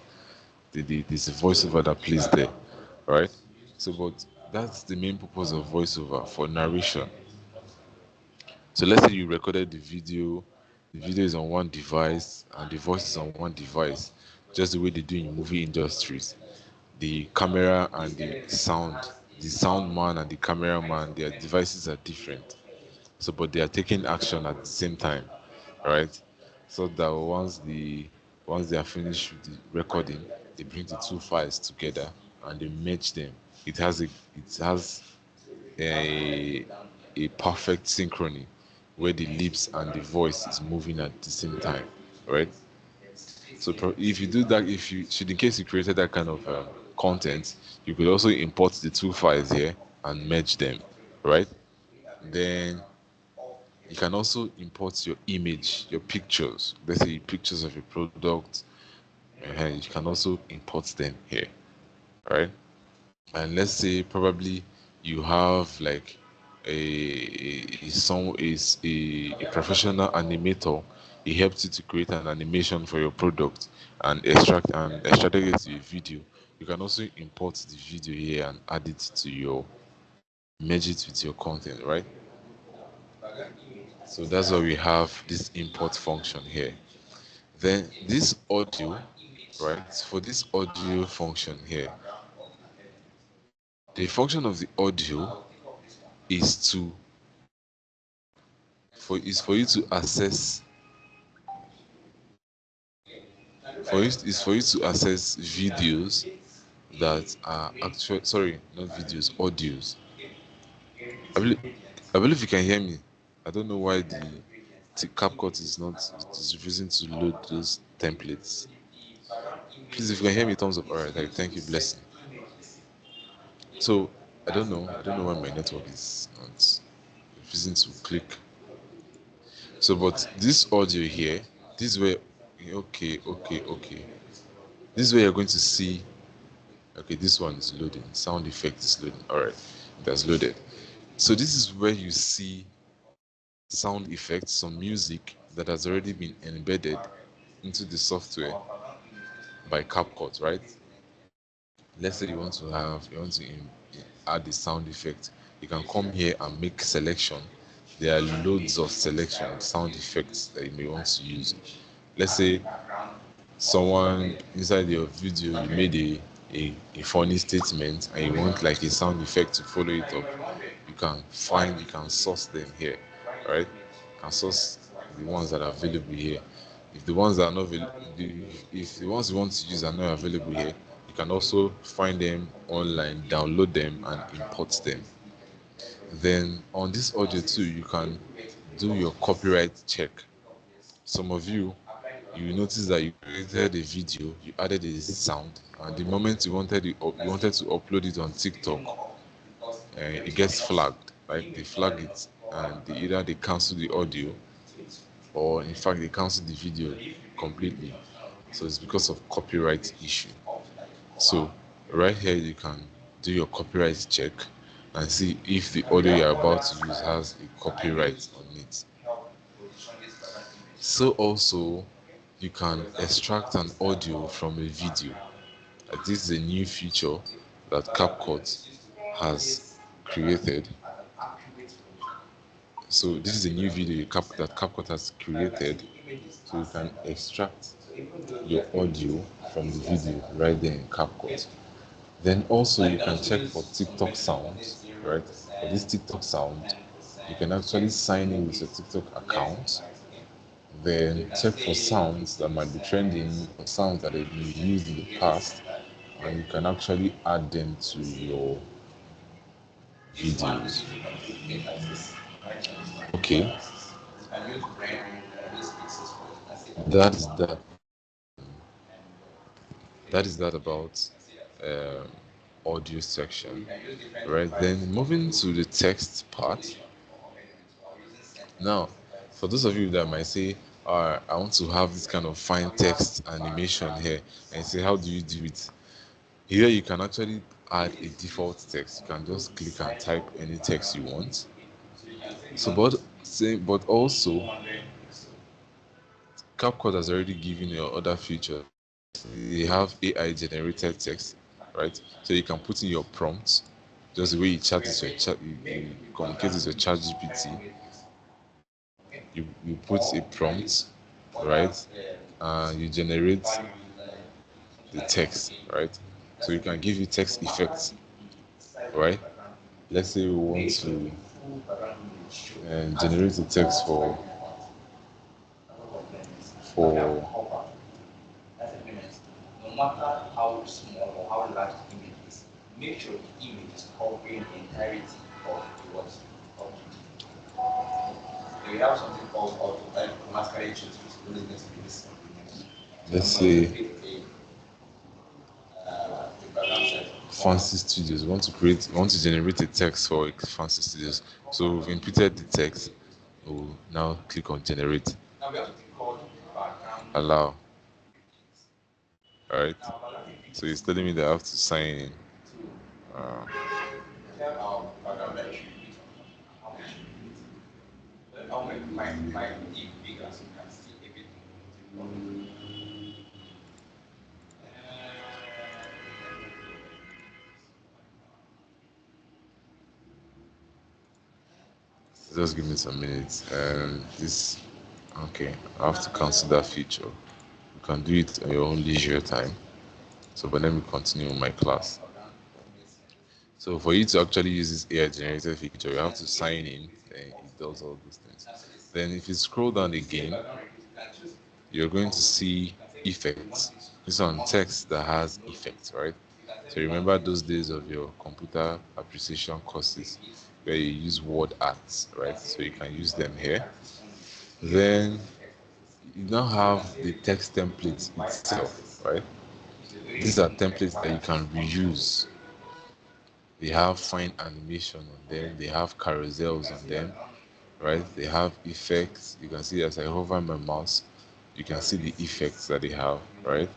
There's a voiceover that plays there, right? So, but that's the main purpose of voiceover, for narration. So let's say you recorded the video is on one device and the voice is on one device. just the way they do in movie industries. The camera and the sound man and the cameraman, their devices are different. So, but they are taking action at the same time, right? So that once they are finished with the recording, they bring the two files together and they merge them. It has a a perfect synchrony where the lips and the voice is moving at the same time, right? So if you do that, if you should in case you created that kind of content, you could also import the two files here and merge them, right? Then you can also import your image, your pictures. Let's say pictures of your product, and you can also import them here, right? And let's say probably you have like a professional animator. He helps you to create an animation for your product and extracted it to a video. You can also import the video here and add it to your merge it with your content, right? So that's why we have this import function here. Then this audio, right? For this audio function here, the function of the audio is to for you to access for you to access videos that are actual sorry, not videos, audios. I believe I believe you can hear me. I don't know why the CapCut is not it is refusing to load those templates. Please, if you can hear me, thumbs up. All right, like, thank you, blessing. So I don't know why my network is not refusing to click. So, but this audio here, this is where okay. This is where you're going to see. Okay, this one is loading. Sound effect is loading. All right, that's loaded. So this is where you see sound effects, some music that has already been embedded into the software by CapCut, right? Let's say you want to add the sound effect. You can come here and make selection. There are loads of selection sound effects that you may want to use. Let's say someone inside your video you made a funny statement and you want like a sound effect to follow it up, you can source them here, right? You can source the ones that are available here. If the ones that are not if the ones you want to use are not available here, you can also find them online, download them and import them. Then on this audio too, you can do your copyright check. Some of you will notice that you created a video, you added a sound, and the moment you wanted to upload it on TikTok, it gets flagged. Like they flag it, and either they cancel the audio, or in fact they cancel the video completely. So it's because of copyright issue. So right here you can do your copyright check and see if the audio you're about to use has a copyright on it. So also you can extract an audio from a video. This is a new feature that CapCut has created. So this is a new video that CapCut has created. So you can extract your audio from the video right there in CapCut. Then also you can check for TikTok sounds, right? For this TikTok sound, you can actually sign in with your TikTok account. Then check for sounds that might be trending or sounds that have been used in the past, and you can actually add them to your videos. Okay, that is that. That is that about um, audio section, right? Then moving to the text part. Now, for those of you that might say, I want to have this kind of fine text animation here, and say, how do you do it? Here, you can actually add a default text. You can just click and type any text you want. So, but also, CapCut has already given you other features. They have AI generated text, right? So you can put in your prompts, just the way you chat with your chat, you communicate with your chat GPT. You put a prompt, right? You generate the text, right? So you can give it text effects, right? Let's say we want to generate a text for let's say fancy studios. We want to generate a text for fancy studios. So we've inputted the text. We'll now click on generate. Allow. Alright. So it's telling me that I have to sign in. Uh, just give me some minutes. This okay. I have to cancel that feature. You can do it on your own leisure time. So but let me continue my class. So for you to actually use this AI generated feature, you have to sign in, and it does all those things. Then if you scroll down again, you're going to see effects. This one text that has effects, right? So remember those days of your computer appreciation courses where you use word arts, right? So you can use them here. Then you now have the text templates itself, right? These are templates that you can reuse. They have fine animation on them, they have carousels on them, right? They have effects. You can see as I hover my mouse, you can see the effects that they have, right?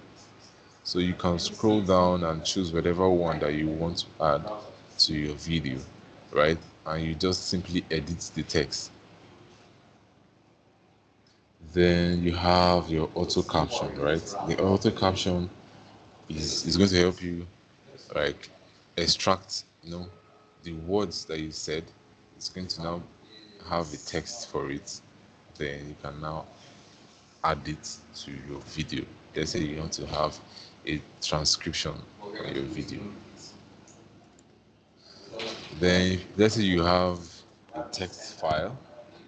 So you can scroll down and choose whatever one that you want to add to your video, right? And you just simply edit the text. Then you have your auto caption, right? The auto caption is going to help you like extract, the words that you said. It's going to now have a text for it. Then you can now add it to your video. Let's say you want to have a transcription on your video. Then let's say you have a text file.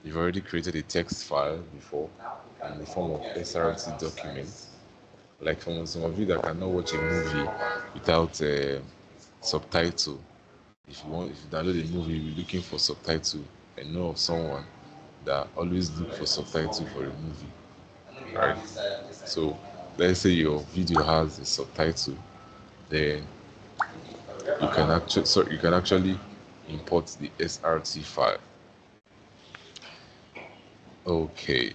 You've already created a text file before in the form of SRT document. Like for some of you that cannot watch a movie without a subtitle. If you download a movie, you'll be looking for subtitle. I know of someone that always look for subtitle for a movie. Right? So let's say your video has a subtitle, then you can actually import the SRT file. Okay.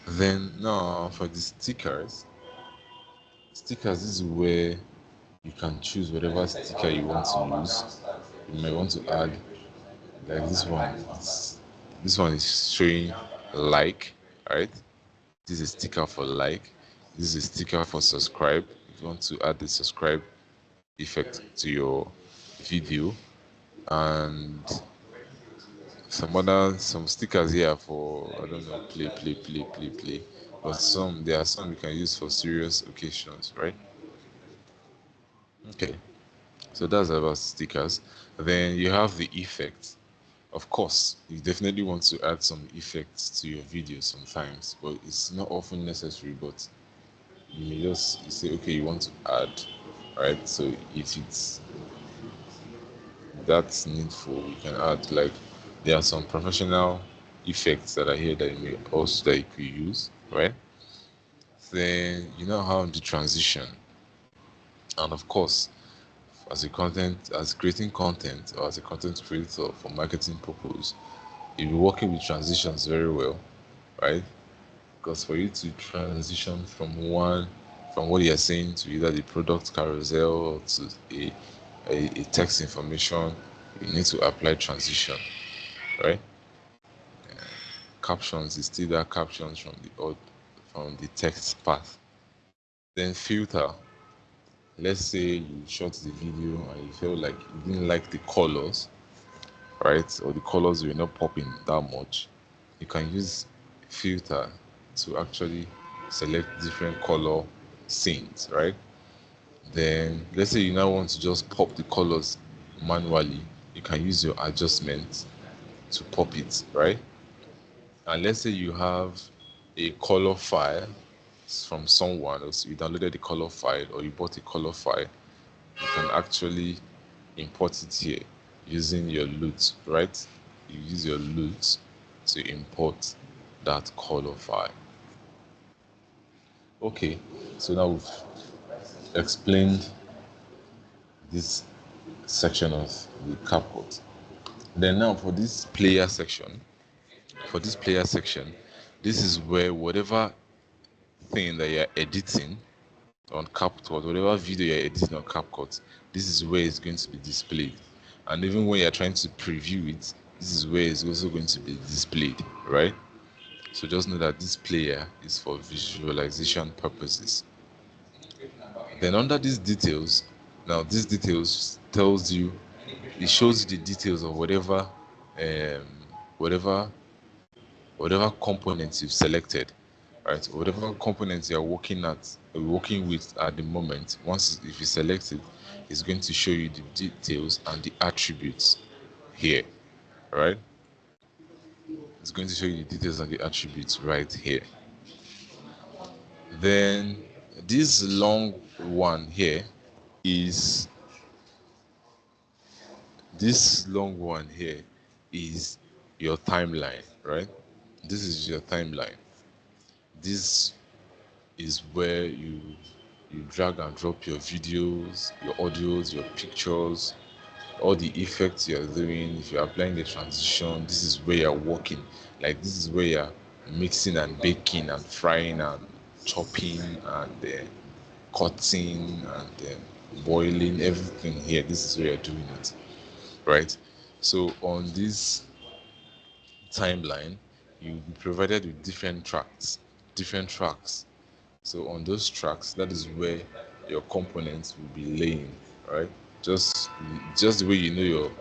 Then now for the stickers this is where you can choose whatever sticker you want to use. You may want to add like this one. This one is showing like, right? This is a sticker for like. This is a sticker for subscribe. If you want to add the subscribe effect to your video, and some stickers here for I don't know play. But there are some you can use for serious occasions, right? Okay. So that's about stickers. Then you have the effects. Of course, you definitely want to add some effects to your video sometimes, but it's not often necessary. But you may just you say, okay, you want to add, right? So if it's that's needful, you can add. Like there are some professional effects that are here that you may also that you could use, right? Then you know how the transition, and of course, as creating content or as a content creator for marketing purpose, you'll be working with transitions very well, right? Because for you to transition from what you're saying to either the product carousel or to a text information, you need to apply transition, right? Captions is still that captions from the text path. Then filter. Let's say you shot the video and you felt like you didn't like the colors, right? Or the colors were not popping that much. You can use filter to actually select different color scenes, right? Then let's say you now want to just pop the colors manually, you can use your adjustment to pop it, right? And let's say you have a color file from someone else, you downloaded the color file or you bought a color file, you can actually import it here using your loot, right? You use your loot to import that color file. Okay, so now we've explained this section of the CapCut. Then now for this player section, this is where whatever thing that you're editing on CapCut, whatever video you're editing on CapCut, this is where it's going to be displayed. And even when you're trying to preview it, this is where it's also going to be displayed, right? So just know that this player is for visualization purposes. Then under these details, now these details tells you, it shows you the details of um, whatever whatever components you've selected, right? Whatever components you're working with at the moment. Once if you select it, it's going to show you the details and the attributes here, right? It's going to show you the details and the attributes right here. Then this long one here is this long one here is your timeline, right? This is your timeline. This is where you drag and drop your videos, your audios, your pictures, all the effects you're doing. If you're applying the transition, this is where you're working. Like this is where you're mixing and baking and frying and chopping and cutting and boiling everything here. This is where you're doing it, right? So on this timeline, you'll be provided with different tracks. So on those tracks, that is where your components will be laying, right? Just just the way you know your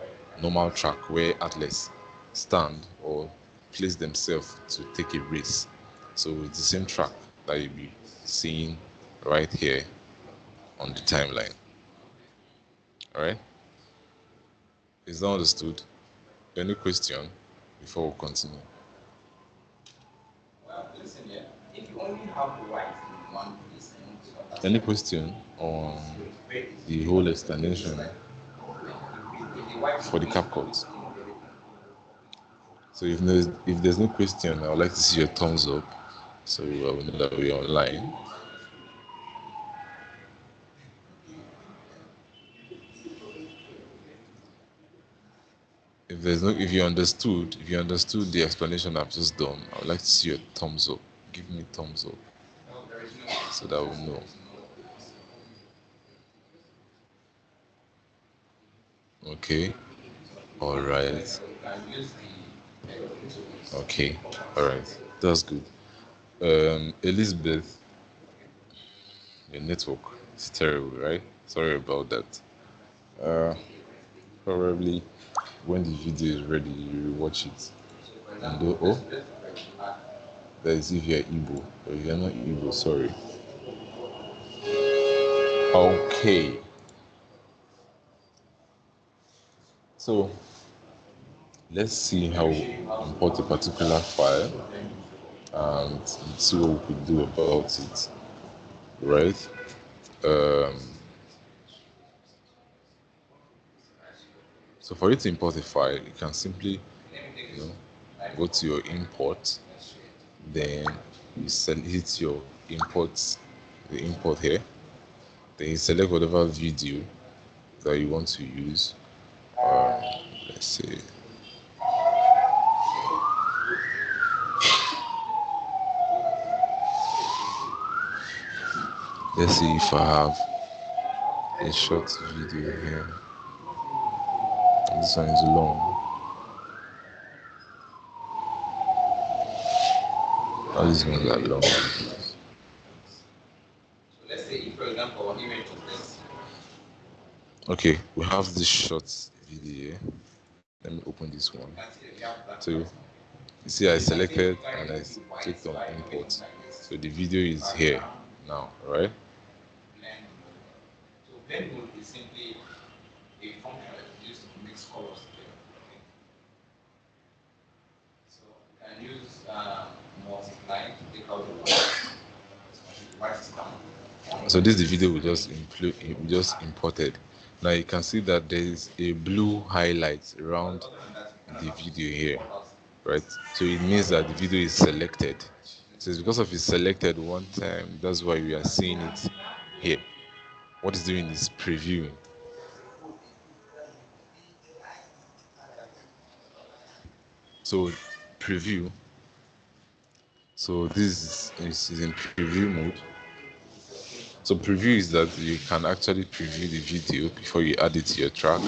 normal track where athletes stand or place themselves to take a race. So it's the same track that you'll be seeing right here on the timeline. All right? Is that understood? Any question before we continue? Any question on the whole explanation for the CapCut? So if there's no question, I would like to see your thumbs up, so I will know that we're online. If you understood the explanation I've just done, I would like to see your thumbs up. Give me thumbs up, so that we'll know. Okay. All right. Okay. All right. That's good. Elizabeth, your network is terrible, right? Sorry about that. Uh, Probably when the video is ready, you watch it. And that is if you're Igbo. But if you're not Igbo, sorry. Okay. So let's see how we import a particular file and see what we could do about it. Right? Um, so for you to import a file, you can simply, go to your import, then hit your the import here. Then you select whatever video that you want to use. Um, let's see. Let's see if I have a short video here. This one is long. All these ones are long. Okay, we have this short video here. Let me open this one. So you see I selected and I clicked on import. So the video is here now, right? So this is the video we just imported. Now you can see that there is a blue highlight around the video here, right? So it means that the video is selected. So it's because of it's selected one time, that's why we are seeing it here. What it's doing is previewing. So preview. So this is in preview mode. So preview is that you can actually preview the video before you add it to your track.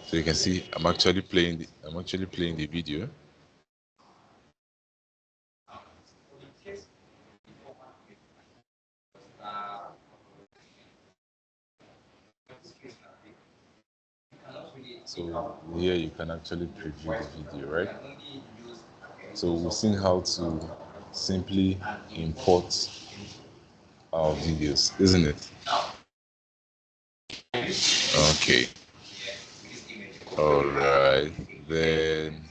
So you can see I'm actually playing the video. So here you can actually preview the video, right? So we've seen how to simply import our videos, isn't it? Okay. All right. Then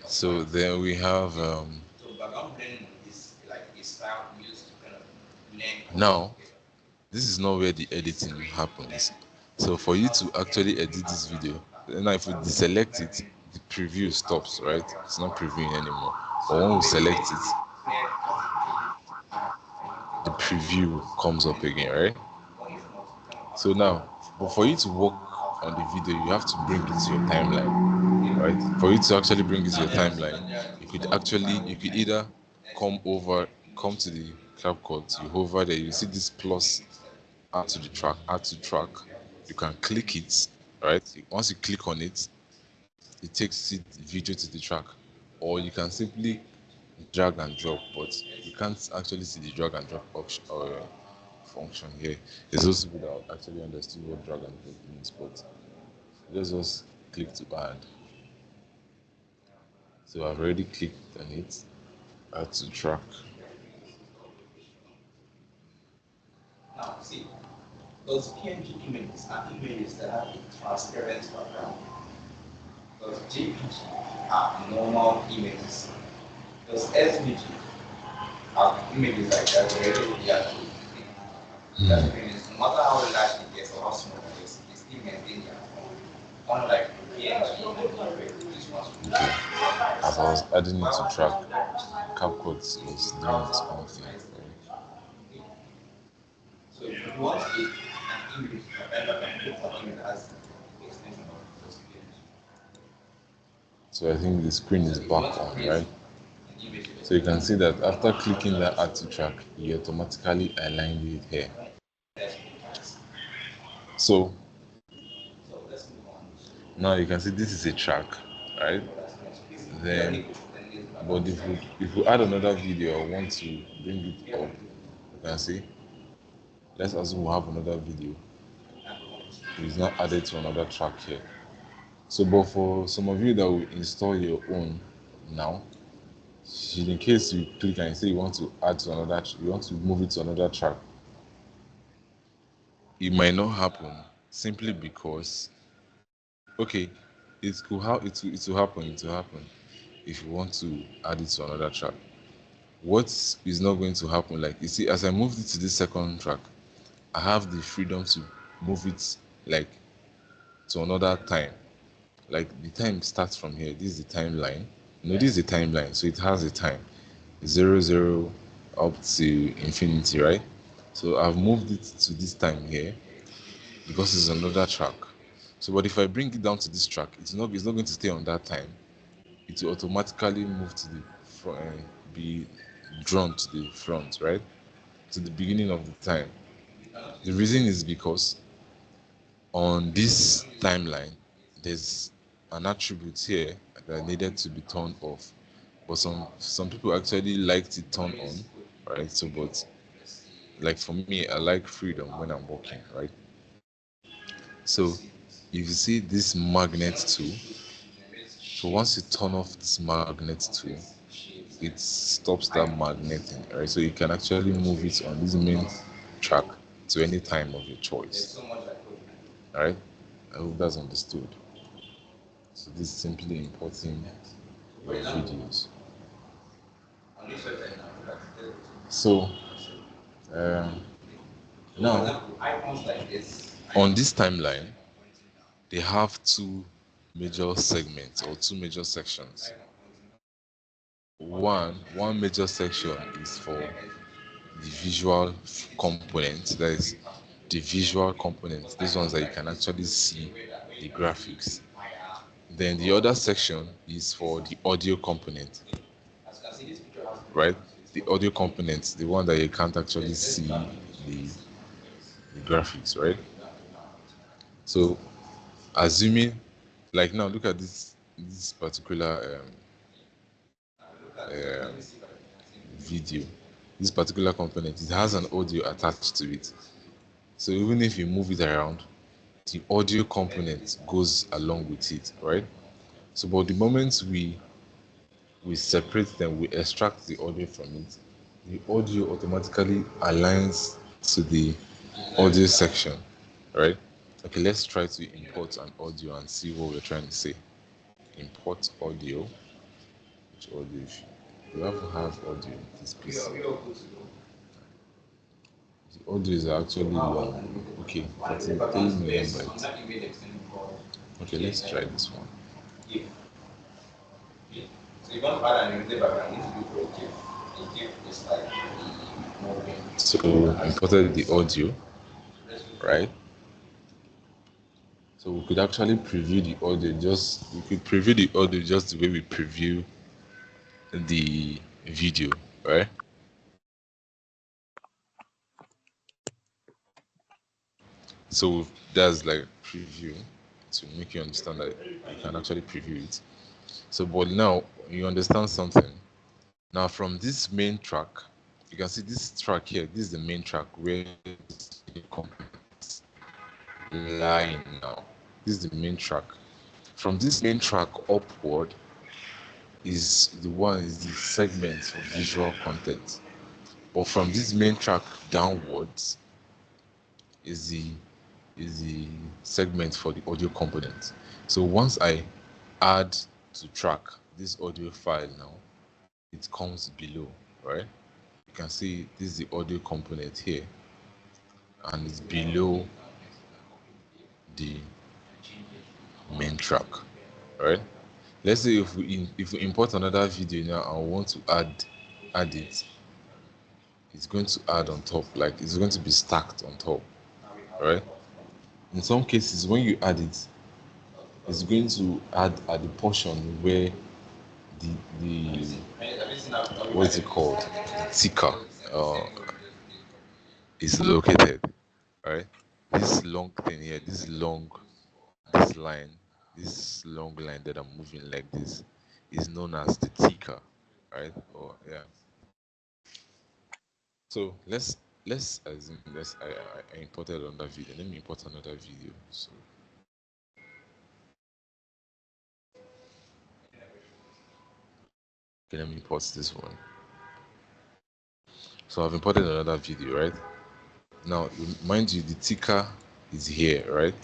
so then we have now this is not where the editing happens. So for you to actually edit this video, now if we deselect it, the preview stops, right? It's not previewing anymore. But when we select it, the preview comes up again, right? So now, but for you to work on the video, you have to bring it to your timeline, right? For you to actually bring it to your timeline, you could either come to the CapCut, you hover there, you see this plus, add to track. You can click it, right? Once you click on it, it takes the video to the track, or you can simply drag and drop, but you can't actually see the drag and drop option or function here. There's those people that actually understood what drag and drop means, but let's just click to add. So I've already clicked on it, add to track. Okay. As I was adding it to track, CapCut was doing its own thing. Right? So I think the screen is back on, right? So you can see that after clicking that add to track, you automatically aligned it here. So now you can see this is a track, right? Then, but if we add another video or want to bring it up, you can see. Let's assume we have another video. It's not added to another track here. So, but for some of you that will install your own now, in case you click and say you want to add to another, you want to move it to another track, it might not happen simply because, okay, it will happen. It will happen if you want to add it to another track. What is not going to happen? Like you see, as I moved it to this second track, I have the freedom to move it like to another time. Like the time starts from here. This is the timeline. No, this is the timeline. So it has a time 00 up to infinity, right? So I've moved it to this time here because it's another track. So, but if I bring it down to this track, it's not going to stay on that time. It will automatically move to the front, be drawn to the front, right? To the beginning of the time. The reason is because on this timeline, there's an attribute here that needed to be turned off, but some people actually liked it turned on, right? So, but like for me, I like freedom when I'm working, right? So if you see this magnet tool, so once you turn off this magnet tool, it stops that magneting, right? So you can actually move it on this main track to any time of your choice. All right, I hope that's understood. So this is simply importing your videos. So um, now on this timeline, they have two major segments or two major sections. One major section is for the visual component, that is the visual components, these ones that you can actually see the graphics. Then the other section is for the audio component, right? The audio component, the one that you can't actually see the graphics, right? So assuming, like now look at this particular video, this particular component, it has an audio attached to it. So even if you move it around, the audio component goes along with it, right? So but the moment we separate them, we extract the audio from it, the audio automatically aligns to the audio section, right? Okay, let's try to import an audio and see what we're trying to say. Import audio. Which audio? We have audio in this piece. The audio is actually long. Okay, 33 million bytes. Okay, let's try this one. So imported the audio, right? So we could actually preview the audio, just we could preview the audio just the way we preview the video, right? So that's like preview to make you understand that you can actually preview it. So but now you understand something. Now from this main track, you can see this track here, this is the main track where the components lie now. This is the main track. From this main track upward is the segment for visual content. But from this main track downwards is the segment for the audio component. So once I add to track this audio file now, it comes below, right? You can see this is the audio component here, and it's below the main track, right? Let's say if we import another video now and we want to add it, it's going to add on top, like it's going to be stacked on top, right? In some cases, when you add it, it's going to add at the portion where the what's it called, the ticker uh, is located, right? This long thing here, this line, this long line that I'm moving like this is known as the ticker, right? Or yeah. So let's assume I imported another video. Let me import another video. So okay, let me import this one. So I've imported another video, right? Now, mind you, the ticker is here, right?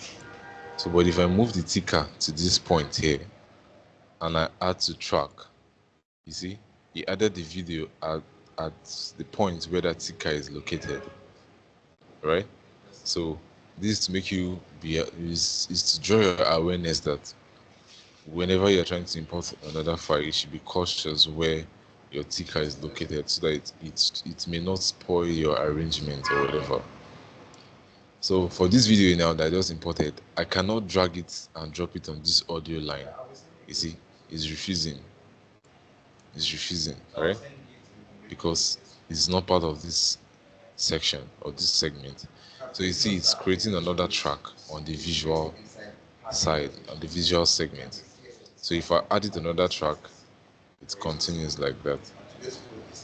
So, but if I move the ticker to this point here and I add to track, you see, he added the video at the point where that ticker is located, right? So, this is to make you is to draw your awareness that whenever you're trying to import another file, you should be cautious where your ticker is located so that it may not spoil your arrangement or whatever. So for this video now that I just imported, I cannot drag it and drop it on this audio line. You see, it's refusing. It's refusing, right? Because it's not part of this section or this segment. So you see, it's creating another track on the visual side, on the visual segment. So if I added another track, it continues like that.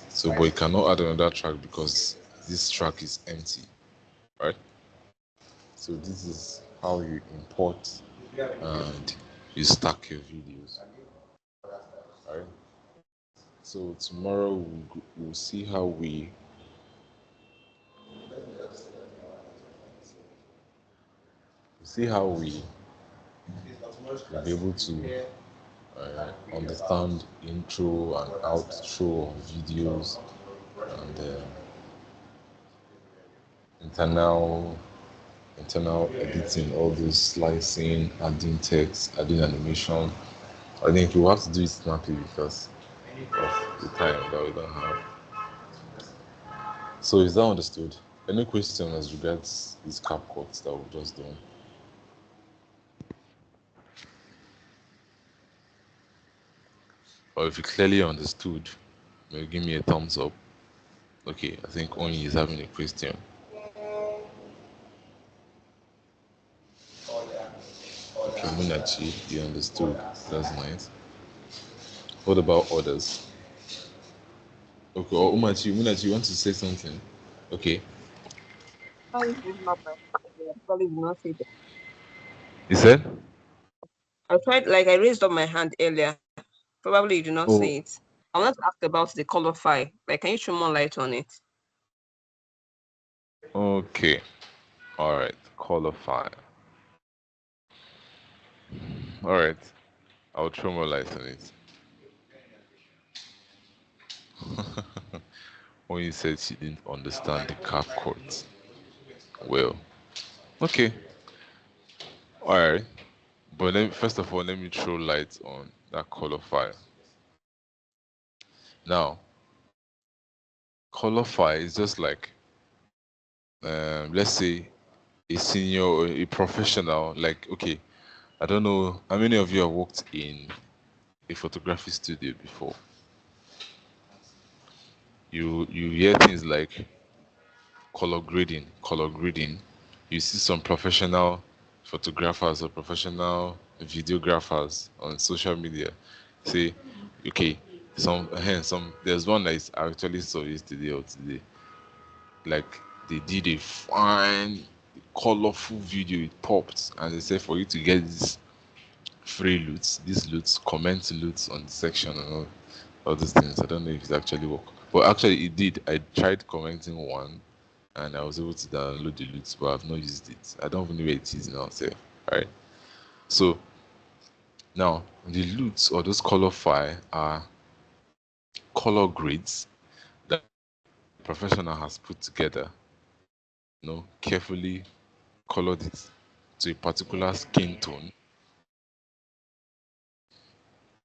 So, but you cannot add another track because this track is empty, right? So this is how you import and you stack your videos, right? So tomorrow we'll see how we will be able to understand intro and outro of videos and internal editing, all this slicing, adding text, adding animation. I think we have to do it snappy because of the time that we don't have. So is that understood? Any question as regards these cap cuts that we've just done? Or if you clearly understood, maybe give me a thumbs up. Okay, I think Onyi is having a question. Okay, Munachi, you understood. That's nice. What about others? Okay, or Munachi, you want to say something? Okay. Sorry, raising up my hand earlier. Probably did not see it. You said? I raised up my hand earlier. Probably you do not Oh, see it. I want to ask about the color file. Like, can you throw more light on it? okay. All right. Color file. All right. I'll throw more light on it. When you said she didn't understand the cap court. Well, okay. All right. But first of all, let me throw light on that color file. Now, color file is just like, let's say, a senior or a professional. Like, okay, I don't know how many of you have worked in a photography studio before. You hear things like color grading. You see some professional photographers or professional videographers on social media say, okay, some there's one that is I actually saw yesterday or today. Like they did a fine, colorful video, it popped, and they said for you to get this free loots, these loots, comment loots on the section and all these things. I don't know if it actually worked, but actually it did. I tried commenting one, and I was able to download the loots, but I've not used it. I don't even know where it is now. So, right. So now the loots or those color file are color grids that the professional has put together. Carefully colored it to a particular skin tone.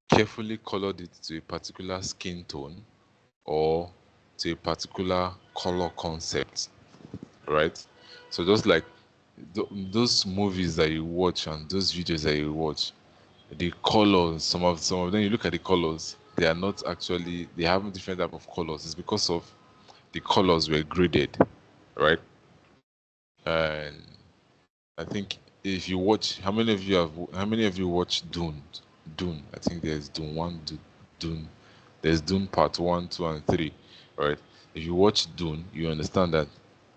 Carefully colored it to a particular skin tone or to a particular color concept, right? So just like those movies that you watch and those videos that you watch, the colors, some of them, you look at the colors, they are not actually, they have different type of colors. It's because of the colors were graded, right? And I think if you watch, how many of you watch Dune? I think there's Dune 1, Dune, there's Dune part 1, 2, and 3, right? If you watch Dune, you understand that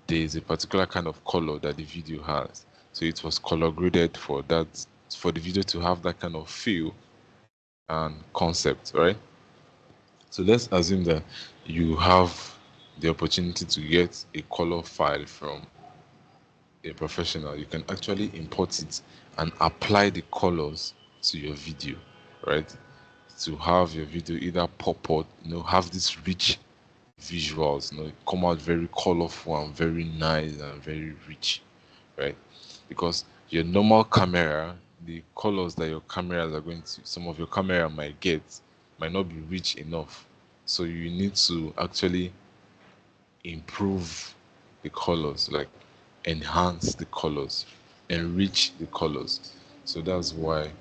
there is a particular kind of color that the video has. So it was color graded for that, for the video to have that kind of feel and concept, right? So let's assume that you have the opportunity to get a color file from a professional. You can actually import it and apply the colors to your video, right? To have your video either pop out, have this rich visuals, come out very colorful and very nice and very rich, right? Because your normal camera, the colors that your cameras are going to, some of your camera might not be rich enough. So you need to actually improve the colors, like enhance the colors, enrich the colors. So that's why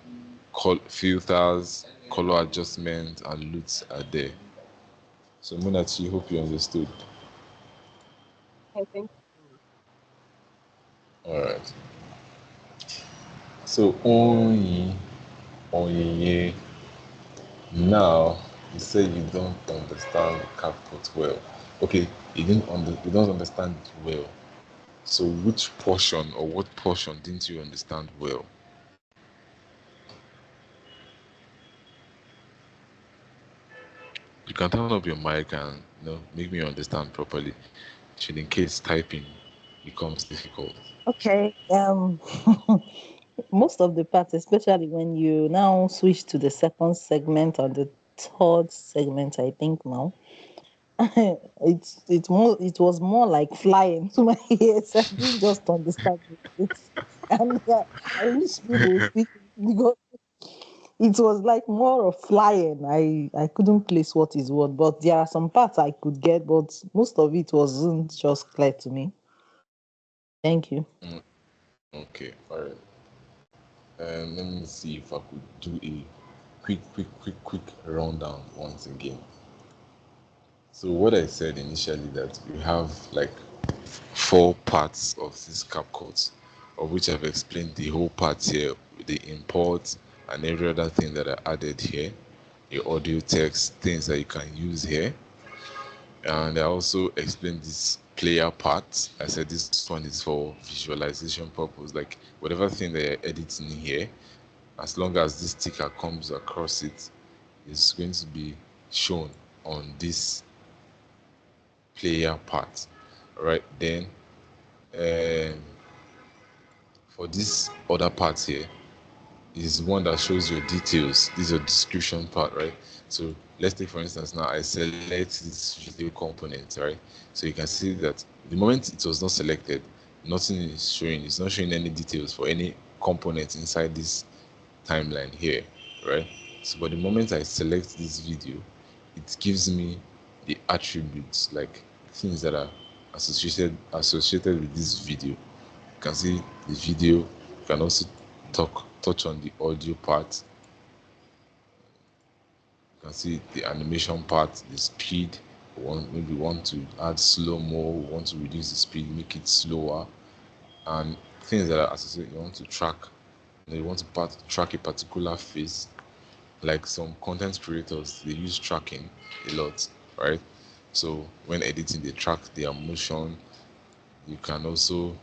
filters, color adjustment, and loots are there. So Munachi, hope you understood. I think All right. So Onyi, now you say you don't understand the CapCut well. Okay, you don't understand it well. So which portion or what portion didn't you understand well? You can turn up your mic and make me understand properly. Should in case typing becomes difficult. Okay. Most of the parts, especially when you now switch to the second segment or the third segment, I think now, it was more like flying to my ears. I didn't just understand it. And I wish people would speak because it was like more of flying. I couldn't place what is what, but there are some parts I could get, but most of it wasn't just clear to me. Thank you. Mm, okay, all right. Let me see if I could do a quick rundown once again. So what I said initially that we have like four parts of this CapCut, of which I've explained the whole part here, with the import and every other thing that I added here, the audio text, things that you can use here. And I also explained this player part. I said this one is for visualization purpose, like whatever thing that you're editing here, as long as this sticker comes across it, is going to be shown on this player part. All right, then um, for this other part here is one that shows your details. This is your description part, right? So let's take for instance now I select this video component, right? So you can see that the moment it was not selected, nothing is showing. It's not showing any details for any component inside this timeline here, right? So but the moment I select this video, it gives me the attributes, like things that are associated with this video. You can see the video. You can also touch on the audio part. You can see the animation part, the speed. Maybe want to add slow mo, want to reduce the speed, make it slower, and things that are associated. You want to track. You want to track a particular face. Like some content creators, they use tracking a lot, right? So when editing, they track their motion. You can also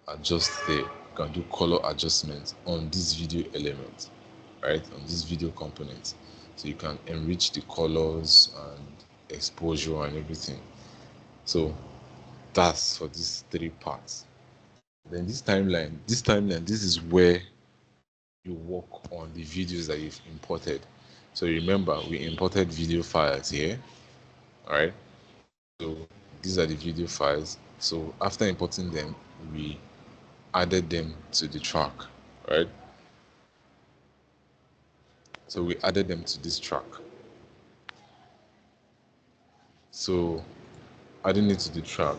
adjust there. You can do color adjustments on this video element, right? On this video component. So you can enrich the colors and exposure and everything. So that's for these three parts. Then this is where you work on the videos that you've imported. So remember, we imported video files here, all right? So these are the video files. So after importing them, we added them to the track, right? So we added them to this track. So adding it to the track,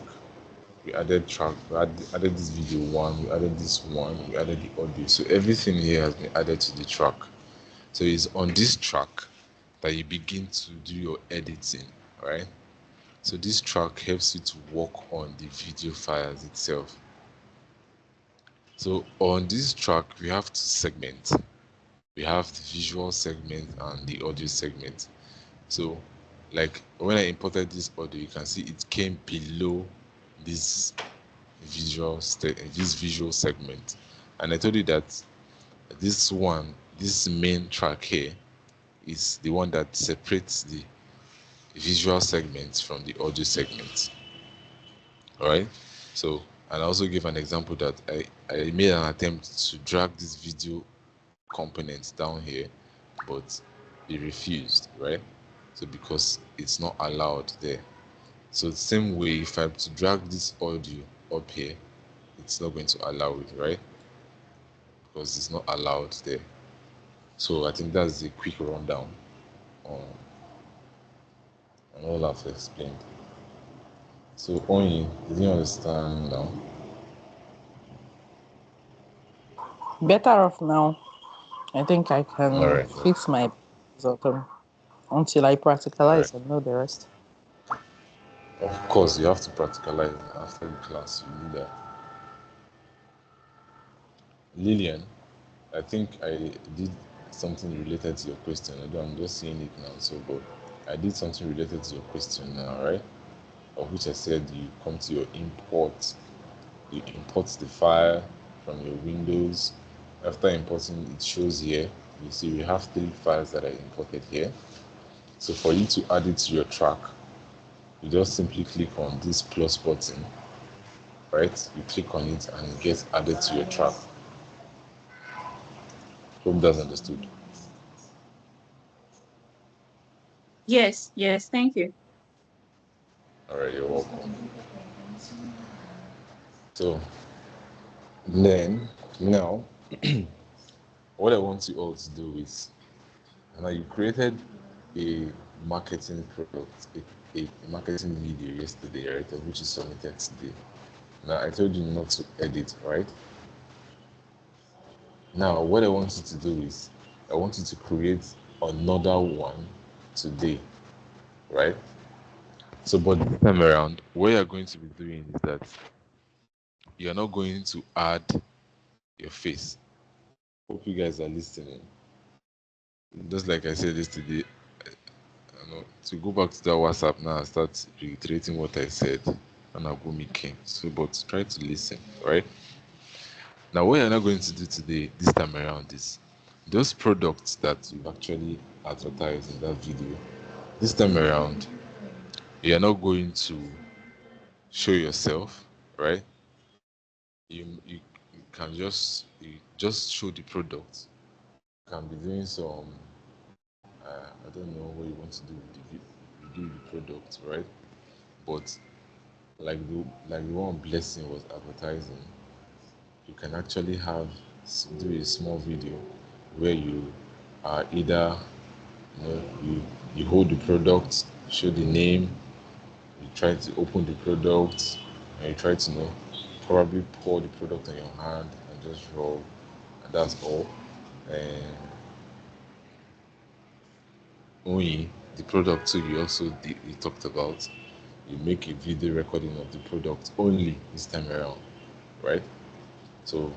we added this video one, we added this one, we added the audio. So everything here has been added to the track. So it's on this track that you begin to do your editing, right? So this track helps you to work on the video files itself. So on this track, we have two segments. We have the visual segment and the audio segment. So like when I imported this audio, you can see it came below this this visual segment. And I told you that this main track here is the one that separates the visual segments from the audio segments. All right. So, and I also give an example that I made an attempt to drag this video component down here, but it refused, right? So because it's not allowed there. So the same way, if I have to drag this audio up here, it's not going to allow it, right? Because it's not allowed there. So I think that's a quick rundown on, on all I've explained. So Onyi, did you understand now? Better off now. I think I All can right. fix my bottom until I All right. practicalize and know the rest. Of course, you have to practicalize after the class. You need that. Lillian, I think I did something related to your question. I'm just seeing it now. So, but I did something related to your question now, right? Of which I said you come to your import, you import the file from your Windows. After importing, it shows here. You see, we have 3 files that are imported here. So for you to add it to your track, you just simply click on this plus button, right? You click on it and it gets added to your track. Hope that's understood. Yes, yes, thank you. All right, you're welcome. So then now, what I want you all to do is, now you created a marketing product, a marketing video yesterday, right? Of which you submitted today. Now I told you not to edit, right? Now what I want you to do is, I want you to create another one today, right? So, but this time around, what you're going to be doing is that you're not going to add your face. Hope you guys are listening. Just like I said yesterday, to go back to that WhatsApp now and start reiterating what I said, and I'll go make came. So, but try to listen, right? Now, what you're not going to do today, this time around, is those products that you actually advertised in that video. This time around, you're not going to show yourself, right? You can just show the product. You can be doing some I don't know what you want to do with the product, right? But like the one Blessing was advertising, you can actually do a small video where you are either you hold the product, show the name, you try to open the product, and you try to probably pour the product on your hand and just roll, and that's all. And only the product too, you talked about, you make a video recording of the product only this time around, right? So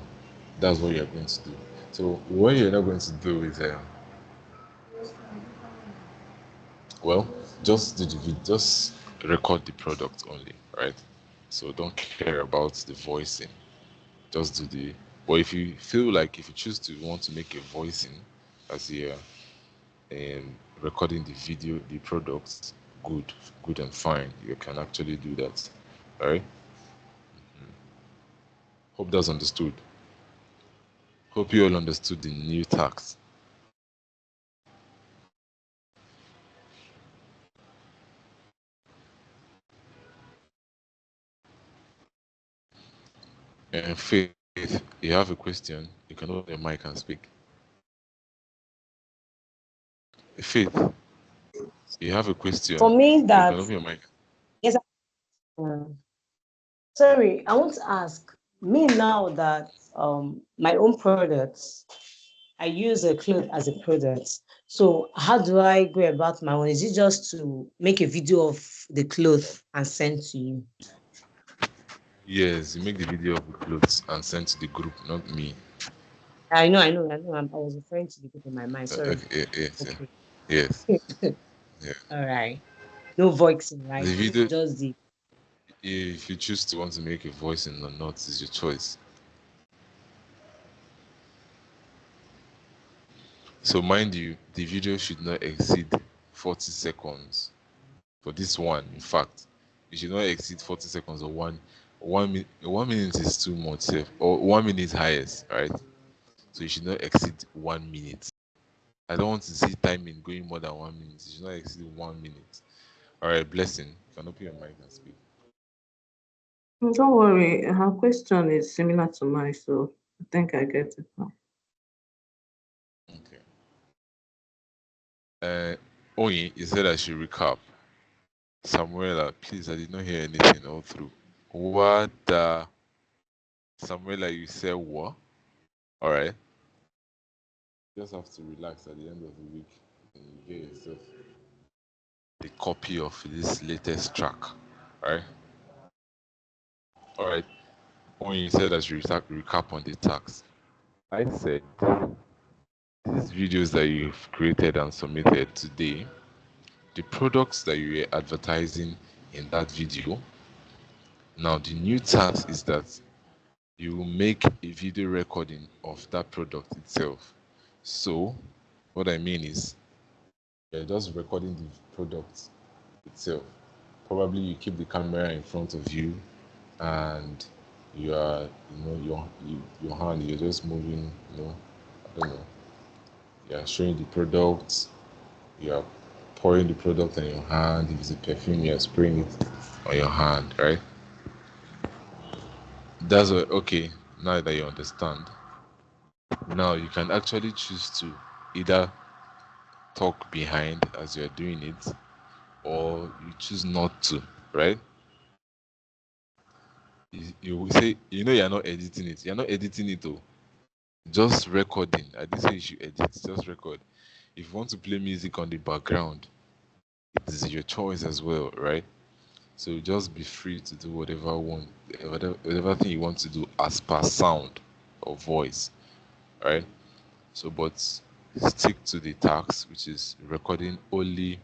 that's what you're going to do. So what you're not going to do is well, just do the video, just record the product only, right? So don't care about the voicing. Just do the. But if you feel like, if you choose to want to make a voicing as you're recording the video, the products, good and fine. You can actually do that. All right. Hope that's understood. Hope you all understood the new tax. And Faith, you have a question, you can open your mic and speak. Faith, you have a For question, me, you can that open your mic. yes. uh, Sorry, I want to ask. Me now that my own products, I use a cloth as a product. So how do I go about my own? Is it just to make a video of the cloth and send to you? Yes, you make the video of the clothes and send to the group, not me. I know. I was referring to the group in my mind. Sorry. Okay, yes, Okay. yes, yeah. All right. No voicing, The right? video, Just the. if you choose to want to make a voice in or not, is your choice. So mind you, the video should not exceed 40 seconds. For this one, in fact, it should not exceed 40 seconds or 1 minute is too much, or 1 minute highest, right? So you should not exceed 1 minute. I don't want to see timing going more than 1 minute. It should not exceed 1 minute. All right, Blessing, you can open your mic and speak. Don't worry, her question is similar to mine, so I think I get it now. Okay. Oyin, you said I should recap. Samuela, please, I did not hear anything all through. What Samuela, you said what? All right. You just have to relax at the end of the week and you get yourself a copy of this latest track. All right. All right. When you said that you recap on the tax, I said these videos that you've created and submitted today, the products that you were advertising in that video. Now, the new task is that you will make a video recording of that product itself. So, what I mean is, you're just recording the product itself. Probably you keep the camera in front of you, and you are, your hand, you're just moving, I don't know, you're showing the product, you are pouring the product on your hand. If it's a perfume, you're spraying it on your hand, right? That's what, okay, now that you understand, now you can actually choose to either talk behind as you're doing it, or you choose not to, right? You will say, you're not editing it. You're not editing it, though. Just recording. I didn't say you should edit, just record. If you want to play music on the background, it is your choice as well, right? So just be free to do whatever thing you want to do as per sound or voice, right? So, but stick to the task, which is recording only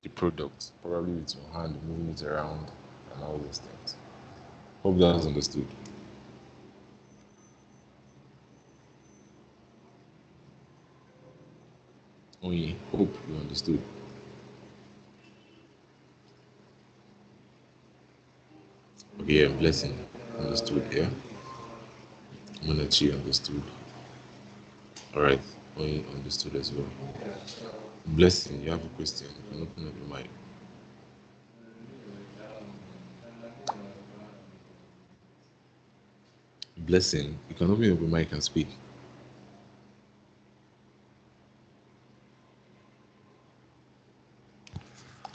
the product, probably with your hand, moving it around, and all those things. Hope that's understood. We hope you understood. Okay, yeah, blessing understood. Yeah, Monachi understood. All right, we understood as well. Blessing, you have a question? You can open up your mic. Blessing, you can open up your mic and speak.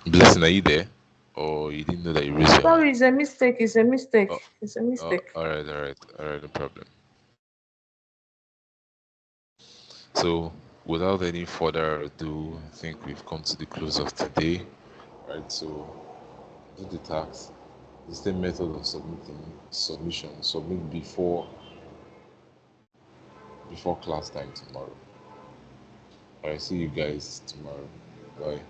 Blessing, are you there? Or you didn't know that you raised your hand? Sorry, it's a mistake. It's a Oh, mistake. It's a mistake. all right, no problem. So, without any further ado, I think we've come to the close of today. Right, so do the task. The same method of submission. Submit before class time tomorrow. Alright, see you guys tomorrow. Bye.